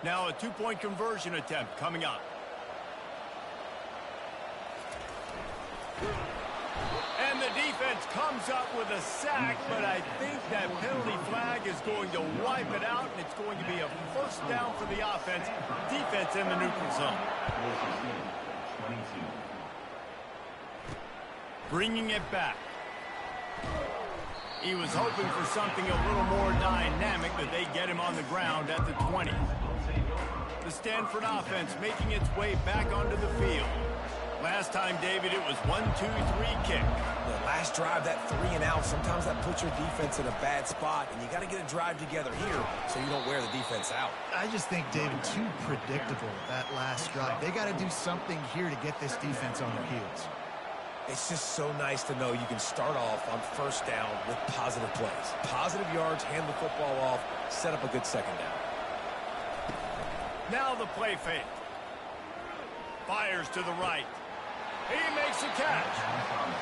Now a two-point conversion attempt coming up. And the defense comes up with a sack, but I think that penalty flag is going to wipe it out, and it's going to be a first down for the offense. Defense in the neutral zone. Bringing it back. He was hoping for something a little more dynamic, but they get him on the ground at the 20. The Stanford offense making its way back onto the field. Last time, David, it was 1-2-3 kick. The last drive, that 3 and out, sometimes that puts your defense in a bad spot, and you got to get a drive together here so you don't wear the defense out. I just think, David, too predictable, that last drive. They got to do something here to get this defense on their heels. It's just so nice to know you can start off on first down with positive plays. Positive yards, hand the football off, set up a good second down. Now the play fake. Fires to the right. He makes a catch.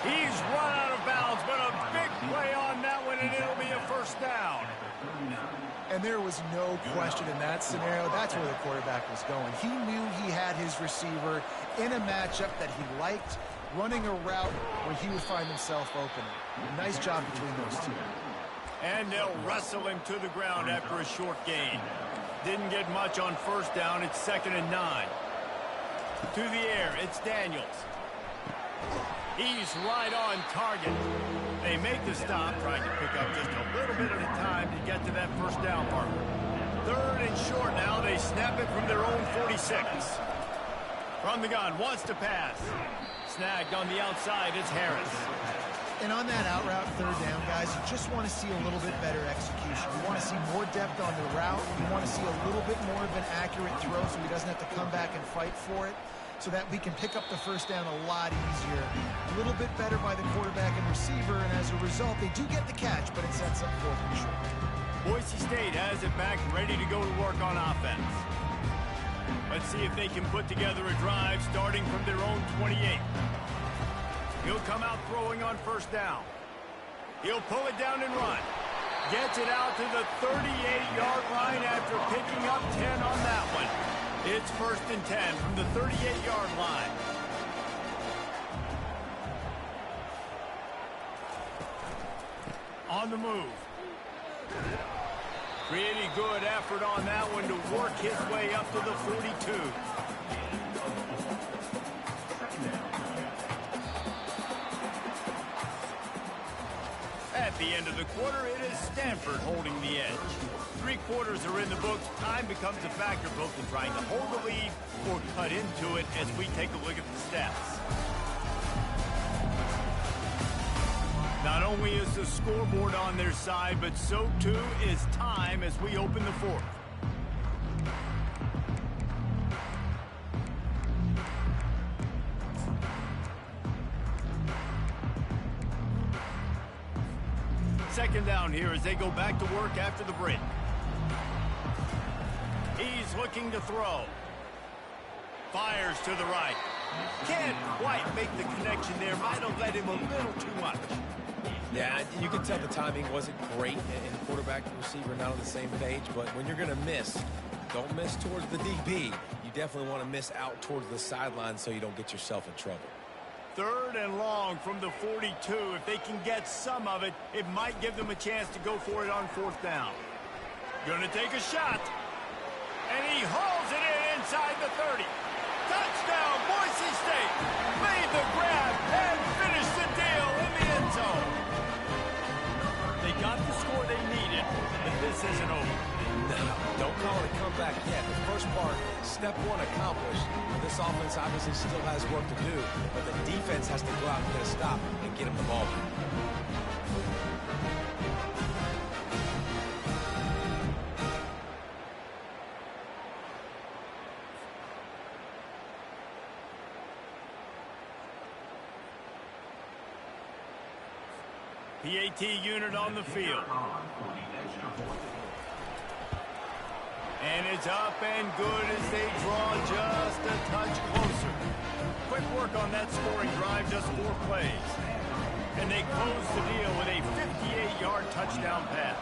He's run out of bounds, but a big play on that one, and it'll be a first down. And there was no question in that scenario. That's where the quarterback was going. He knew he had his receiver in a matchup that he liked, running a route where he would find himself open. Nice job between those two. And they'll wrestle him to the ground after a short gain. Didn't get much on first down. It's 2nd and 9. To the air, it's Daniels. He's right on target. They make the stop, trying to pick up just a little bit at a time to get to that first down marker. 3rd and short now. They snap it from their own 46. From the gun, wants to pass. Snagged on the outside, it's Harris. And on that out route, 3rd down, guys, you just want to see a little bit better execution. You want to see more depth on the route. You want to see a little bit more of an accurate throw so he doesn't have to come back and fight for it, so that we can pick up the first down a lot easier. A little bit better by the quarterback and receiver, and as a result, they do get the catch, but it sets up 4th and short. Boise State has it back, ready to go to work on offense. Let's see if they can put together a drive starting from their own 28. He'll come out throwing on first down. He'll pull it down and run. Gets it out to the 38-yard line after picking up 10 on that one. It's 1st and 10 from the 38-yard line. On the move. Pretty good effort on that one to work his way up to the 42. At the end of the quarter, it is Stanford holding the edge. 3 quarters are in the books. Time becomes a factor both in trying to hold the lead or cut into it as we take a look at the stats. Not only is the scoreboard on their side, but so too is time as we open the 4th. Second down here as they go back to work after the break. He's looking to throw. Fires to the right. Can't quite make the connection there. Might have led him a little too much. Yeah, you can tell the timing wasn't great, and quarterback and receiver not on the same page, but when you're going to miss, don't miss towards the DB. You definitely want to miss out towards the sideline so you don't get yourself in trouble. 3rd and long from the 42. If they can get some of it, it might give them a chance to go for it on 4th down. Gonna take a shot. And he hauls it in inside the 30. Touchdown, Boise State. Made the grab and finished the deal in the end zone. They got the score they needed, but this isn't over. No, don't call it a comeback yet. The first part, step 1 accomplished. This offense obviously still has work to do, but the defense has to go out and get a stop and get him the ball back. PAT unit on the field. And it's up and good as they draw just a touch closer. Quick work on that scoring drive, just 4 plays. And they close the deal with a 58-yard touchdown pass.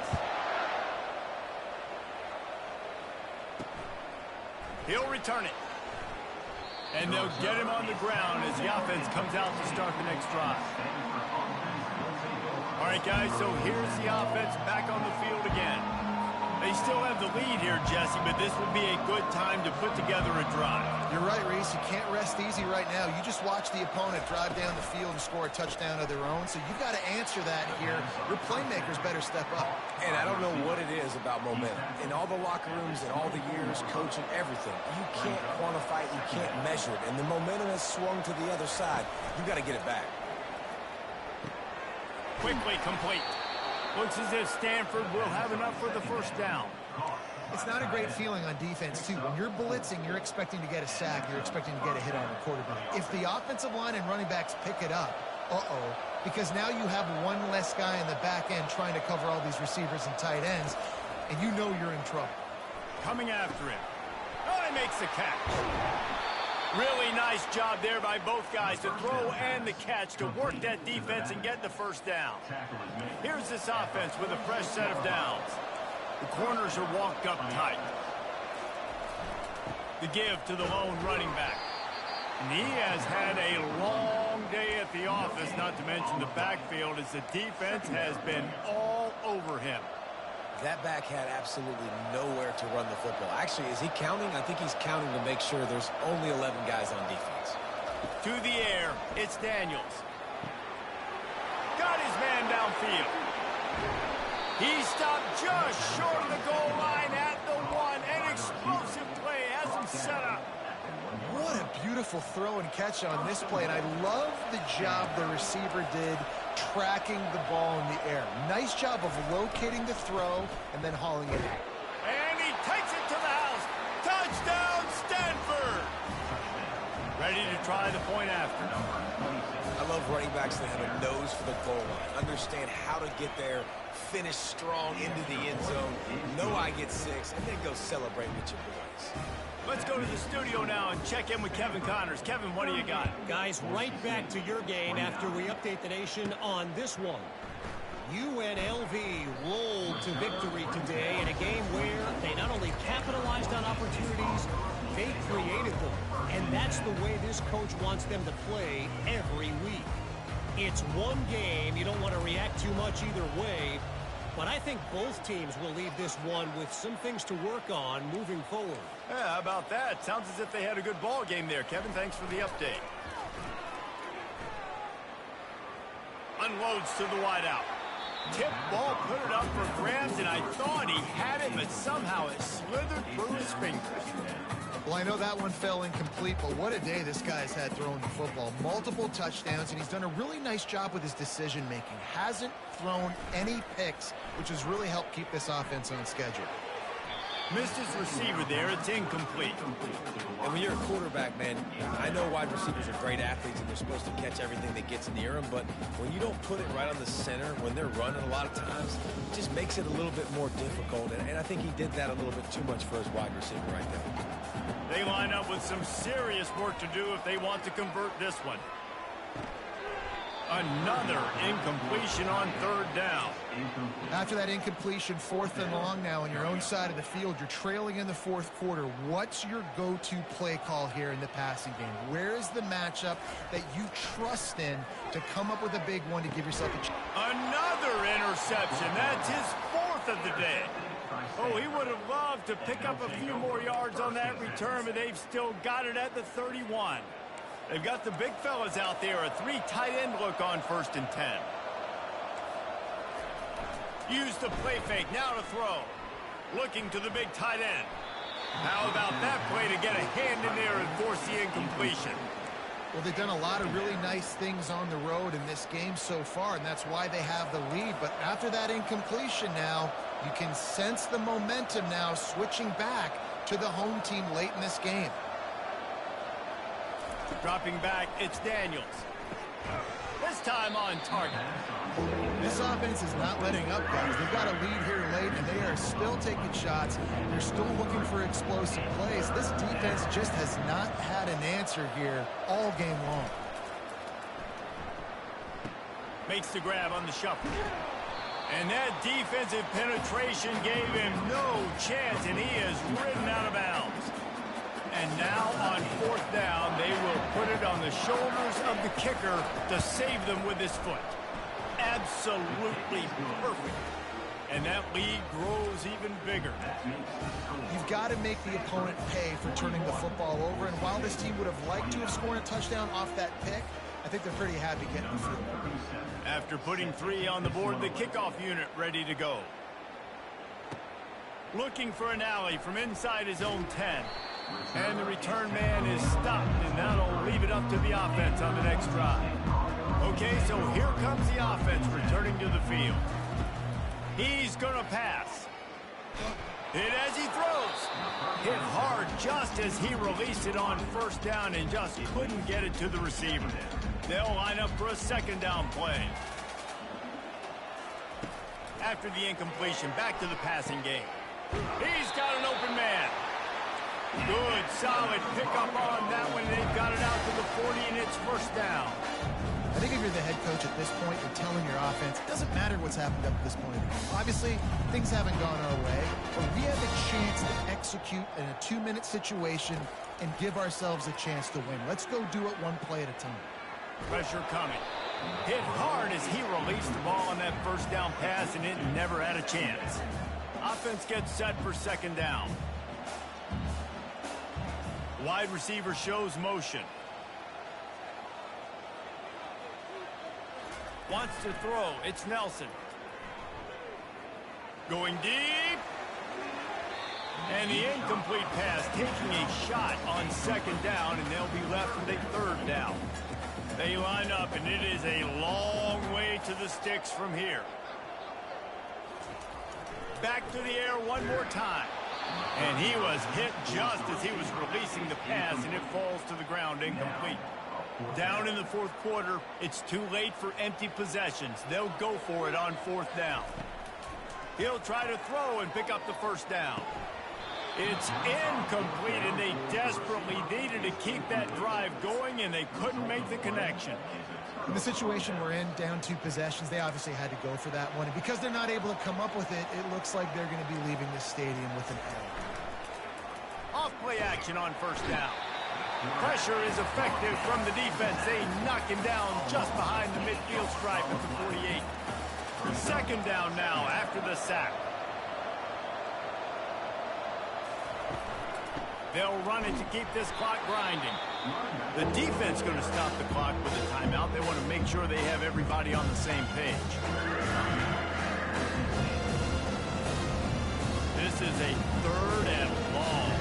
He'll return it. And they'll get him on the ground as the offense comes out to start the next drive. All right, guys, so here's the offense back on the field again. They still have the lead here, Jesse, but this would be a good time to put together a drive. You're right, Reese. You can't rest easy right now. You just watch the opponent drive down the field and score a touchdown of their own, so you've got to answer that here. Your playmakers better step up. And I don't know what it is about momentum. In all the locker rooms and all the years, coaching, everything, you can't quantify it, you can't measure it. And the momentum has swung to the other side. You got to get it back. Quickly complete. Looks as if Stanford will have enough for the first down. It's not a great feeling on defense, too. When you're blitzing, you're expecting to get a sack. You're expecting to get a hit on the quarterback. If the offensive line and running backs pick it up, because now you have one less guy in the back end trying to cover all these receivers and tight ends, and you know you're in trouble. Coming after him. Oh, he makes the catch. Really nice job there by both guys to throw and the catch to work that defense and get the first down. Here's this offense with a fresh set of downs. The corners are walked up tight. The give to the lone running back. And he has had a long day at the office, not to mention the backfield, as the defense has been all over him. That back had absolutely nowhere to run the football. Actually, is he counting? I think he's counting to make sure there's only 11 guys on defense. To the air, it's Daniels. Got his man downfield. He stopped just short of the goal line at the one. An explosive play has him set up. What a beautiful throw and catch on this play, and I love the job the receiver did tracking the ball in the air. Nice job of locating the throw and then hauling it in. And he takes it to the house. Touchdown, Stanford! Ready to try the point after. I love running backs that have a nose for the goal line, understand how to get there, finish strong into the end zone, know I get 6, and then go celebrate with your boys. Let's go to the studio now and check in with Kevin Connors. Kevin, what do you got? Guys, right back to your game after we update the nation on this one. UNLV rolled to victory today in a game where they not only capitalized on opportunities, they created them. And that's the way this coach wants them to play every week. It's one game. You don't want to react too much either way. But I think both teams will leave this one with some things to work on moving forward. Yeah, how about that? Sounds as if they had a good ball game there. Kevin, thanks for the update. Unloads to the wideout. Tip ball, put it up for grabs, and I thought he had it, but somehow it slithered through his fingers. Well, I know that one fell incomplete, but what a day this guy's had throwing the football. Multiple touchdowns, and he's done a really nice job with his decision-making. Hasn't thrown any picks, which has really helped keep this offense on schedule. Missed his receiver there. It's incomplete. And when you're a quarterback, man, I know wide receivers are great athletes and they're supposed to catch everything that gets near them, but when you don't put it right on the center, when they're running a lot of times, it just makes it a little bit more difficult. And I think he did that a little bit too much for his wide receiver right there. They line up with some serious work to do if they want to convert this one. Another incompletion on third down. After that incompletion, 4th and long now on your own side of the field, you're trailing in the 4th quarter. What's your go-to play call here in the passing game? Where is the matchup that you trust in to come up with a big one to give yourself a chance? Another interception. That's his 4th of the day. Oh, he would have loved to pick up a few more yards on that return, but they've still got it at the 31. They've got the big fellas out there, a 3 tight end look on 1st and 10. Use the play fake, now to throw. Looking to the big tight end. How about that play to get a hand in there and force the incompletion? Well, they've done a lot of really nice things on the road in this game so far, and that's why they have the lead. But after that incompletion now, you can sense the momentum now switching back to the home team late in this game. Dropping back, it's Daniels. This time on target. This offense is not letting up, guys. They've got a lead here late, and they are still taking shots. They're still looking for explosive plays. This defense just has not had an answer here all game long. Makes the grab on the shuffle. And that defensive penetration gave him no chance, and he is ridden out of bounds. And now on 4th down, they will put it on the shoulders of the kicker to save them with his foot. Absolutely perfect. And that lead grows even bigger. You've got to make the opponent pay for turning the football over. And while this team would have liked to have scored a touchdown off that pick, I think they're pretty happy getting the field. After putting 3 on the board, the kickoff unit ready to go. Looking for an alley from inside his own 10. And the return man is stopped, and that'll leave it up to the offense on the next drive. Okay, so here comes the offense returning to the field. He's going to pass. Hit as he throws. Hit hard just as he released it on first down and just couldn't get it to the receiver. They'll line up for a second down play. After the incompletion, back to the passing game. He's got an open man. Good, solid pickup on that one. They've got it out to the 40, and it's first down. I think if you're the head coach at this point, you're telling your offense, it doesn't matter what's happened up to this point. Obviously, things haven't gone our way, but we have a chance to execute in a 2-minute situation and give ourselves a chance to win. Let's go do it one play at a time. Pressure coming. Hit hard as he released the ball on that first down pass, and it never had a chance. Offense gets set for second down. Wide receiver shows motion. Wants to throw. It's Nelson. Going deep. And the incomplete pass taking a shot on second down, and they'll be left with a third down. They line up, and it is a long way to the sticks from here. Back to the air one more time. And he was hit just as he was releasing the pass, and it falls to the ground incomplete. Down in the fourth quarter, it's too late for empty possessions. They'll go for it on fourth down. He'll try to throw and pick up the first down. It's incomplete, and they desperately needed to keep that drive going, and they couldn't make the connection. In the situation we're in, down 2 possessions, they obviously had to go for that one. And because they're not able to come up with it, it looks like they're going to be leaving this stadium with an L. Off play action on first down. Pressure is effective from the defense. They knock him down just behind the midfield stripe at the 48. Second down now after the sack. They'll run it to keep this clock grinding. The defense going to stop the clock with a timeout. They want to make sure they have everybody on the same page. This is a third and long.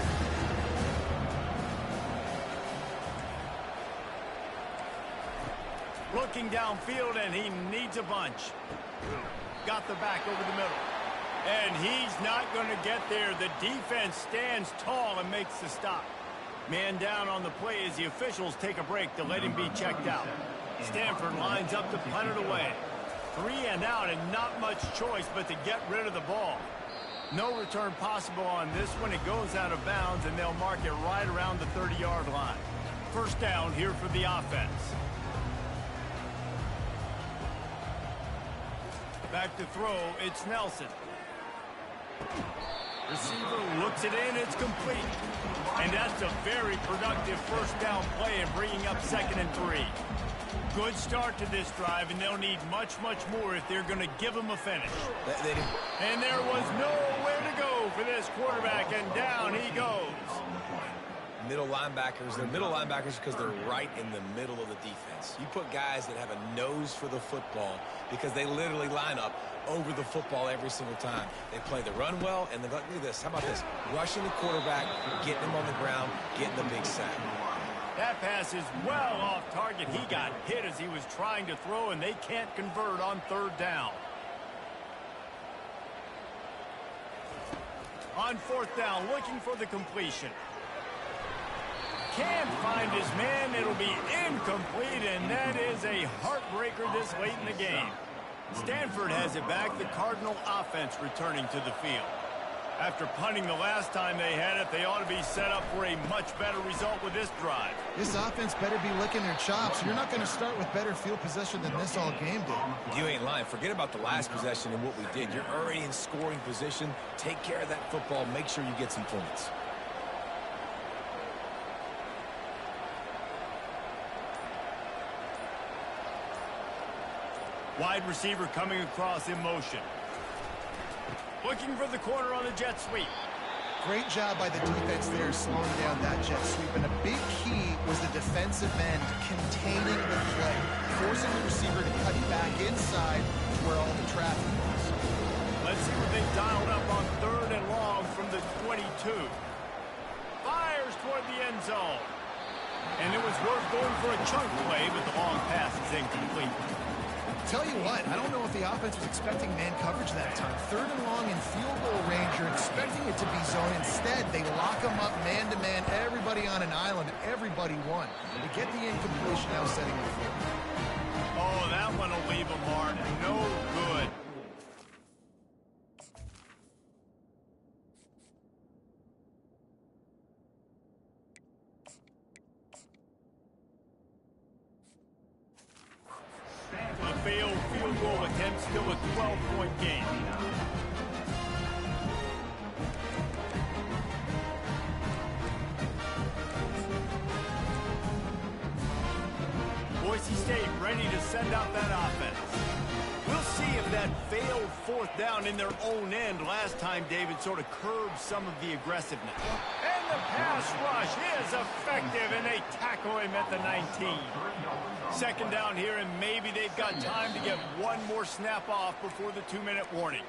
Looking downfield, and he needs a bunch. Got the back over the middle. And he's not going to get there. The defense stands tall and makes the stop. Man down on the play as the officials take a break to let him be checked out. Stanford lines up to punt it away. 3 and out, and not much choice but to get rid of the ball. No return possible on this one. It goes out of bounds, and they'll mark it right around the 30-yard line. First down here for the offense. Back to throw, it's Nelson. Receiver looks it in, it's complete. And that's a very productive first down play and bringing up 2nd and 3. Good start to this drive, and they'll need much, much more if they're going to give them a finish. And there was nowhere to go for this quarterback, and down he goes. Middle linebackers, they're middle linebackers because they're right in the middle of the defense. You put guys that have a nose for the football because they literally line up over the football every single time. They play the run well, and look at this. How about this? Rushing the quarterback, getting him on the ground, getting the big sack. That pass is well off target. He got hit as he was trying to throw, and they can't convert on third down. On fourth down, looking for the completion. Can't find his man. It'll be incomplete, and that is a heartbreaker this late in the game. Stanford has it back. The Cardinal offense returning to the field. After punting the last time they had it, they ought to be set up for a much better result with this drive. This offense better be licking their chops. You're not going to start with better field possession than this all game did. You ain't lying. Forget about the last possession and what we did. You're already in scoring position. Take care of that football. Make sure you get some points. Wide receiver coming across in motion. Looking for the corner on the jet sweep. Great job by the defense there slowing down that jet sweep. And a big key was the defensive end containing the play, forcing the receiver to cut back inside where all the traffic was. Let's see what they dialed up on 3rd and long from the 22. Fires toward the end zone. And it was worth going for a chunk play, but the long pass is incomplete. Tell you what, I don't know if the offense was expecting man coverage that time. 3rd and long in field goal range, you're expecting it to be zone. Instead, they lock them up man-to-man, everybody on an island, everybody won. They get the incompletion, now setting the field. Oh, that one will leave a mark. No good. A failed field goal attempt, still a 12-point game. Boise State ready to send out that offense. We'll see if that failed 4th down in their own end last time, David, sort of curbed some of the aggressiveness. And the pass rush is effective, and they tackle him at the 19. 2nd down here, and maybe they've got time to get one more snap off before the 2-minute warning.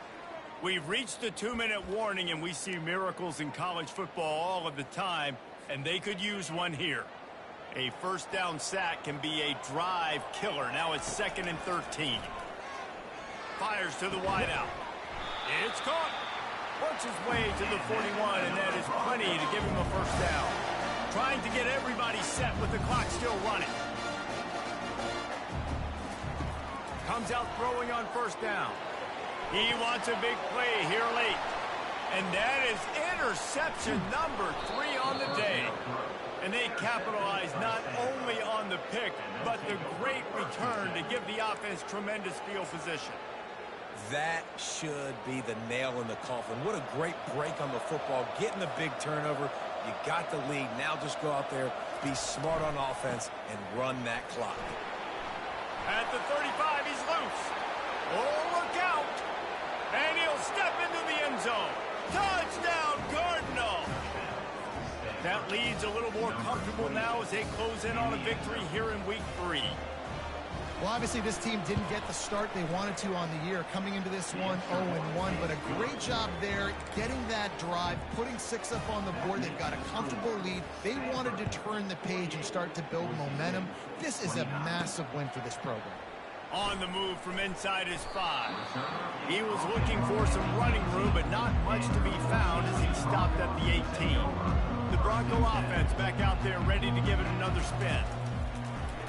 We've reached the 2-minute warning, and we see miracles in college football all of the time, and they could use one here. A 1st down sack can be a drive killer. Now it's 2nd and 13. Fires to the wideout. It's caught. Works his way to the 41, and that is plenty to give him a 1st down. Trying to get everybody set with the clock still running. Comes out throwing on 1st down. He wants a big play here late. And that is interception number 3 on the day. And they capitalize not only on the pick, but the great return to give the offense tremendous field position. That should be the nail in the coffin. What a great break on the football. Getting the big turnover. You got the lead. Now just go out there, be smart on offense, and run that clock. At the 35, he's loose. Oh, look out. And he'll step into the end zone. Touchdown, Cardinal. That lead's a little more comfortable now as they close in on a victory here in week 3. Well, obviously this team didn't get the start they wanted to on the year, coming into this one 0-1, but a great job there getting that drive, putting 6 up on the board. They've got a comfortable lead. They wanted to turn the page and start to build momentum. This is a massive win for this program. On the move from inside his 5. He was looking for some running room, but not much to be found as he stopped at the 18. The Bronco offense back out there ready to give it another spin.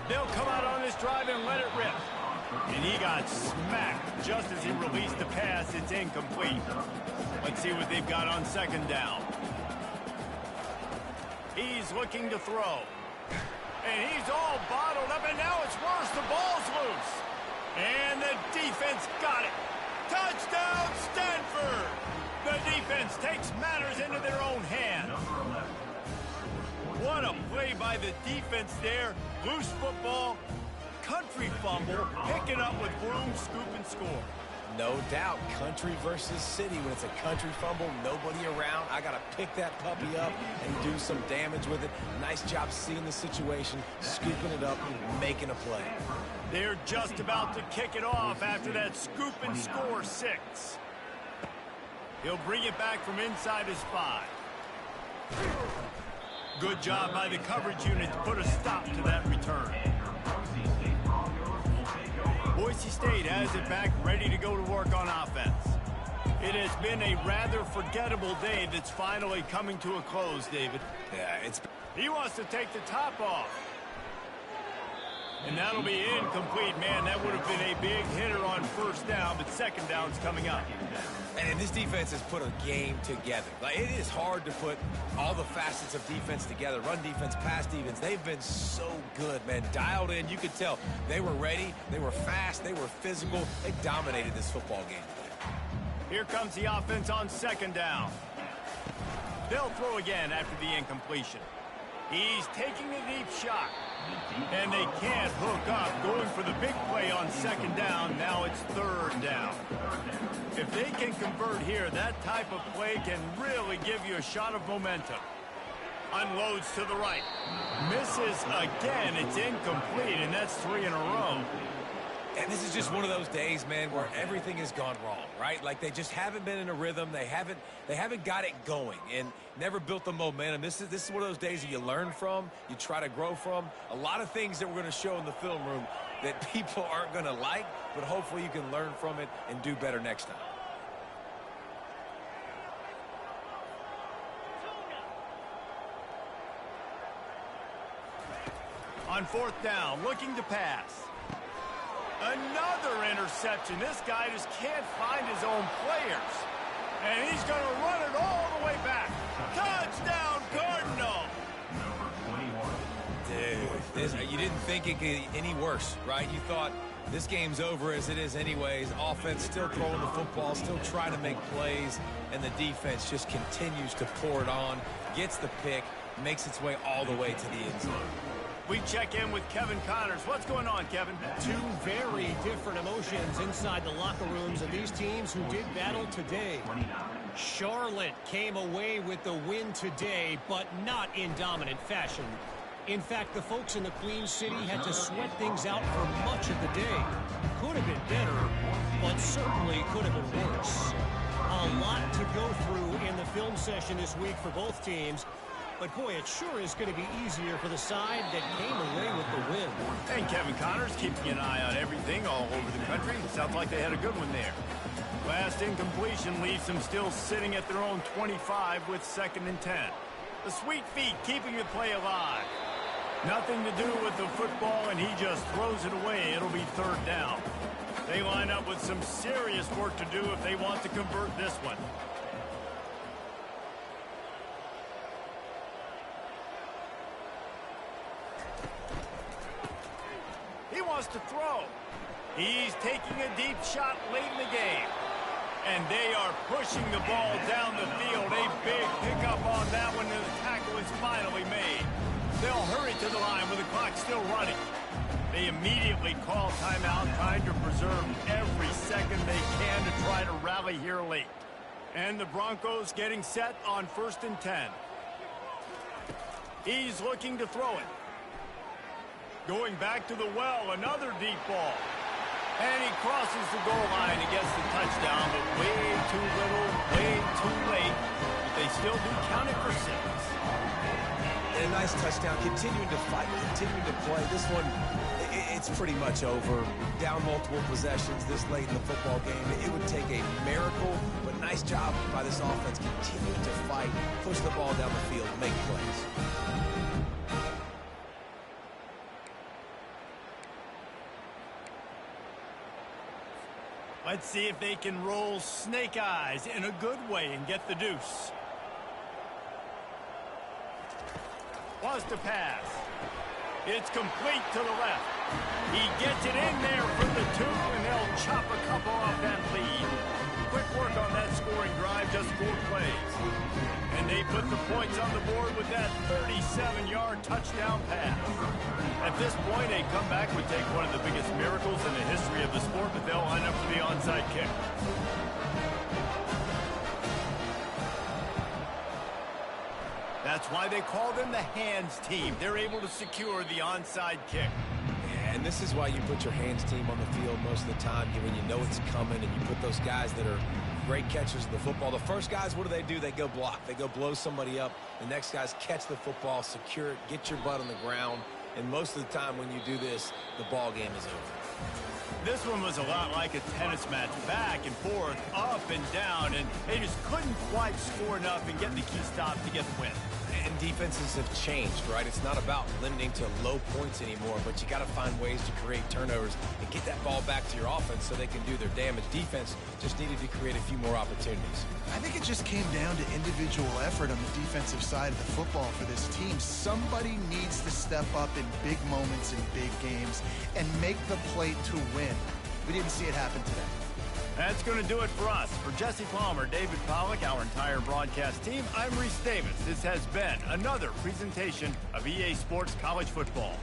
They'll come out on this drive and let it rip. And he got smacked just as he released the pass. It's incomplete. Let's see what they've got on 2nd down. He's looking to throw. And he's all bottled up, and now it's worse. The ball's loose. And the defense got it. Touchdown, Stanford! The defense takes matters into their own hands. What a play by the defense there. Loose football, country fumble, pick it up with room, scoop, and score. No doubt, country versus city. When it's a country fumble, nobody around. I got to pick that puppy up and do some damage with it. Nice job seeing the situation, scooping it up, making a play. They're just about to kick it off after that scoop and score 6. He'll bring it back from inside his 5. Good job by the coverage unit to put a stop to that return. Boise State has it back, ready to go to work on offense. It has been a rather forgettable day that's finally coming to a close, David. Yeah, He wants to take the top off. And that'll be incomplete. Man, that would have been a big hitter on 1st down, but 2nd down's coming up. And this defense has put a game together. Like, it is hard to put all the facets of defense together. Run defense, pass defense. They've been so good, man. Dialed in. You could tell they were ready. They were fast. They were physical. They dominated this football game. Here comes the offense on 2nd down. They'll throw again after the incompletion. He's taking a deep shot. And they can't hook up, going for the big play on second down. Now it's third down. If they can convert here, that type of play can really give you a shot of momentum. Unloads to the right. Misses again. It's incomplete, and that's 3 in a row. And this is just one of those days, man, where everything has gone wrong, right? Like they just haven't been in a rhythm. They haven't got it going and never built the momentum. This is one of those days that you learn from, you try to grow from. A lot of things that we're going to show in the film room that people aren't going to like, but hopefully you can learn from it and do better next time. On fourth down, looking to pass. Another interception. This guy just can't find his own players. And he's going to run it all the way back. Touchdown, Cardinal! Dude, you didn't think it could get any worse, right? You thought this game's over as it is anyways. Offense still throwing the football, still trying to make plays, and the defense just continues to pour it on, gets the pick, makes its way all the way to the end zone. We check in with Kevin Connors. What's going on, Kevin? Two very different emotions inside the locker rooms of these teams who did battle today. Charlotte came away with the win today, but not in dominant fashion. In fact, the folks in the Queen City had to sweat things out for much of the day. Could have been better, but certainly could have been worse. A lot to go through in the film session this week for both teams. But, boy, it sure is going to be easier for the side that came away with the win. And Kevin Connors keeping an eye on everything all over the country. Sounds like they had a good one there. Last incompletion leaves them still sitting at their own 25 with 2nd and 10. The sweet feet keeping the play alive. Nothing to do with the football, and he just throws it away. It'll be 3rd down. They line up with some serious work to do if they want to convert this one. He wants to throw. He's taking a deep shot late in the game. And they are pushing the ball down the field. A big pickup on that one, and the tackle is finally made. They'll hurry to the line with the clock still running. They immediately call timeout, trying to preserve every second they can to try to rally here late. And the Broncos getting set on 1st and 10. He's looking to throw it. Going back to the well, another deep ball. And he crosses the goal line and gets the touchdown, but way too little, way too late. But they still do count it for 6. And a nice touchdown, continuing to fight, continuing to play. This one, it's pretty much over. Down multiple possessions this late in the football game. It would take a miracle, but nice job by this offense continuing to fight, push the ball down the field, make plays. Let's see if they can roll snake eyes in a good way and get the deuce. Wants to pass. It's complete to the left. He gets it in there for the 2, and they'll chop a couple off that lead. Quick work on that scoring drive, just 4 plays. And they put the points on the board with that 37-yard touchdown pass. At this point, a comeback would take one of the biggest miracles in the history of the sport, but they'll line up for the onside kick. That's why they call them the hands team. They're able to secure the onside kick. And this is why you put your hands team on the field most of the time, when you know it's coming, and you put those guys that are great catchers of the football. The first guys, what do? They go block. They go blow somebody up. The next guys catch the football, secure it, get your butt on the ground. And most of the time when you do this, the ball game is over. This one was a lot like a tennis match, back and forth, up and down, and they just couldn't quite score enough and get the key stop to get the win. And defenses have changed, right? It's not about limiting to low points anymore, but you got to find ways to create turnovers and get that ball back to your offense so they can do their damage. Defense just needed to create a few more opportunities. I think it just came down to individual effort on the defensive side of the football for this team. Somebody needs to step up in big moments in big games and make the play to win. We didn't see it happen today. That's going to do it for us. For Jesse Palmer, David Pollack, our entire broadcast team, I'm Reese Davis. This has been another presentation of EA Sports College Football.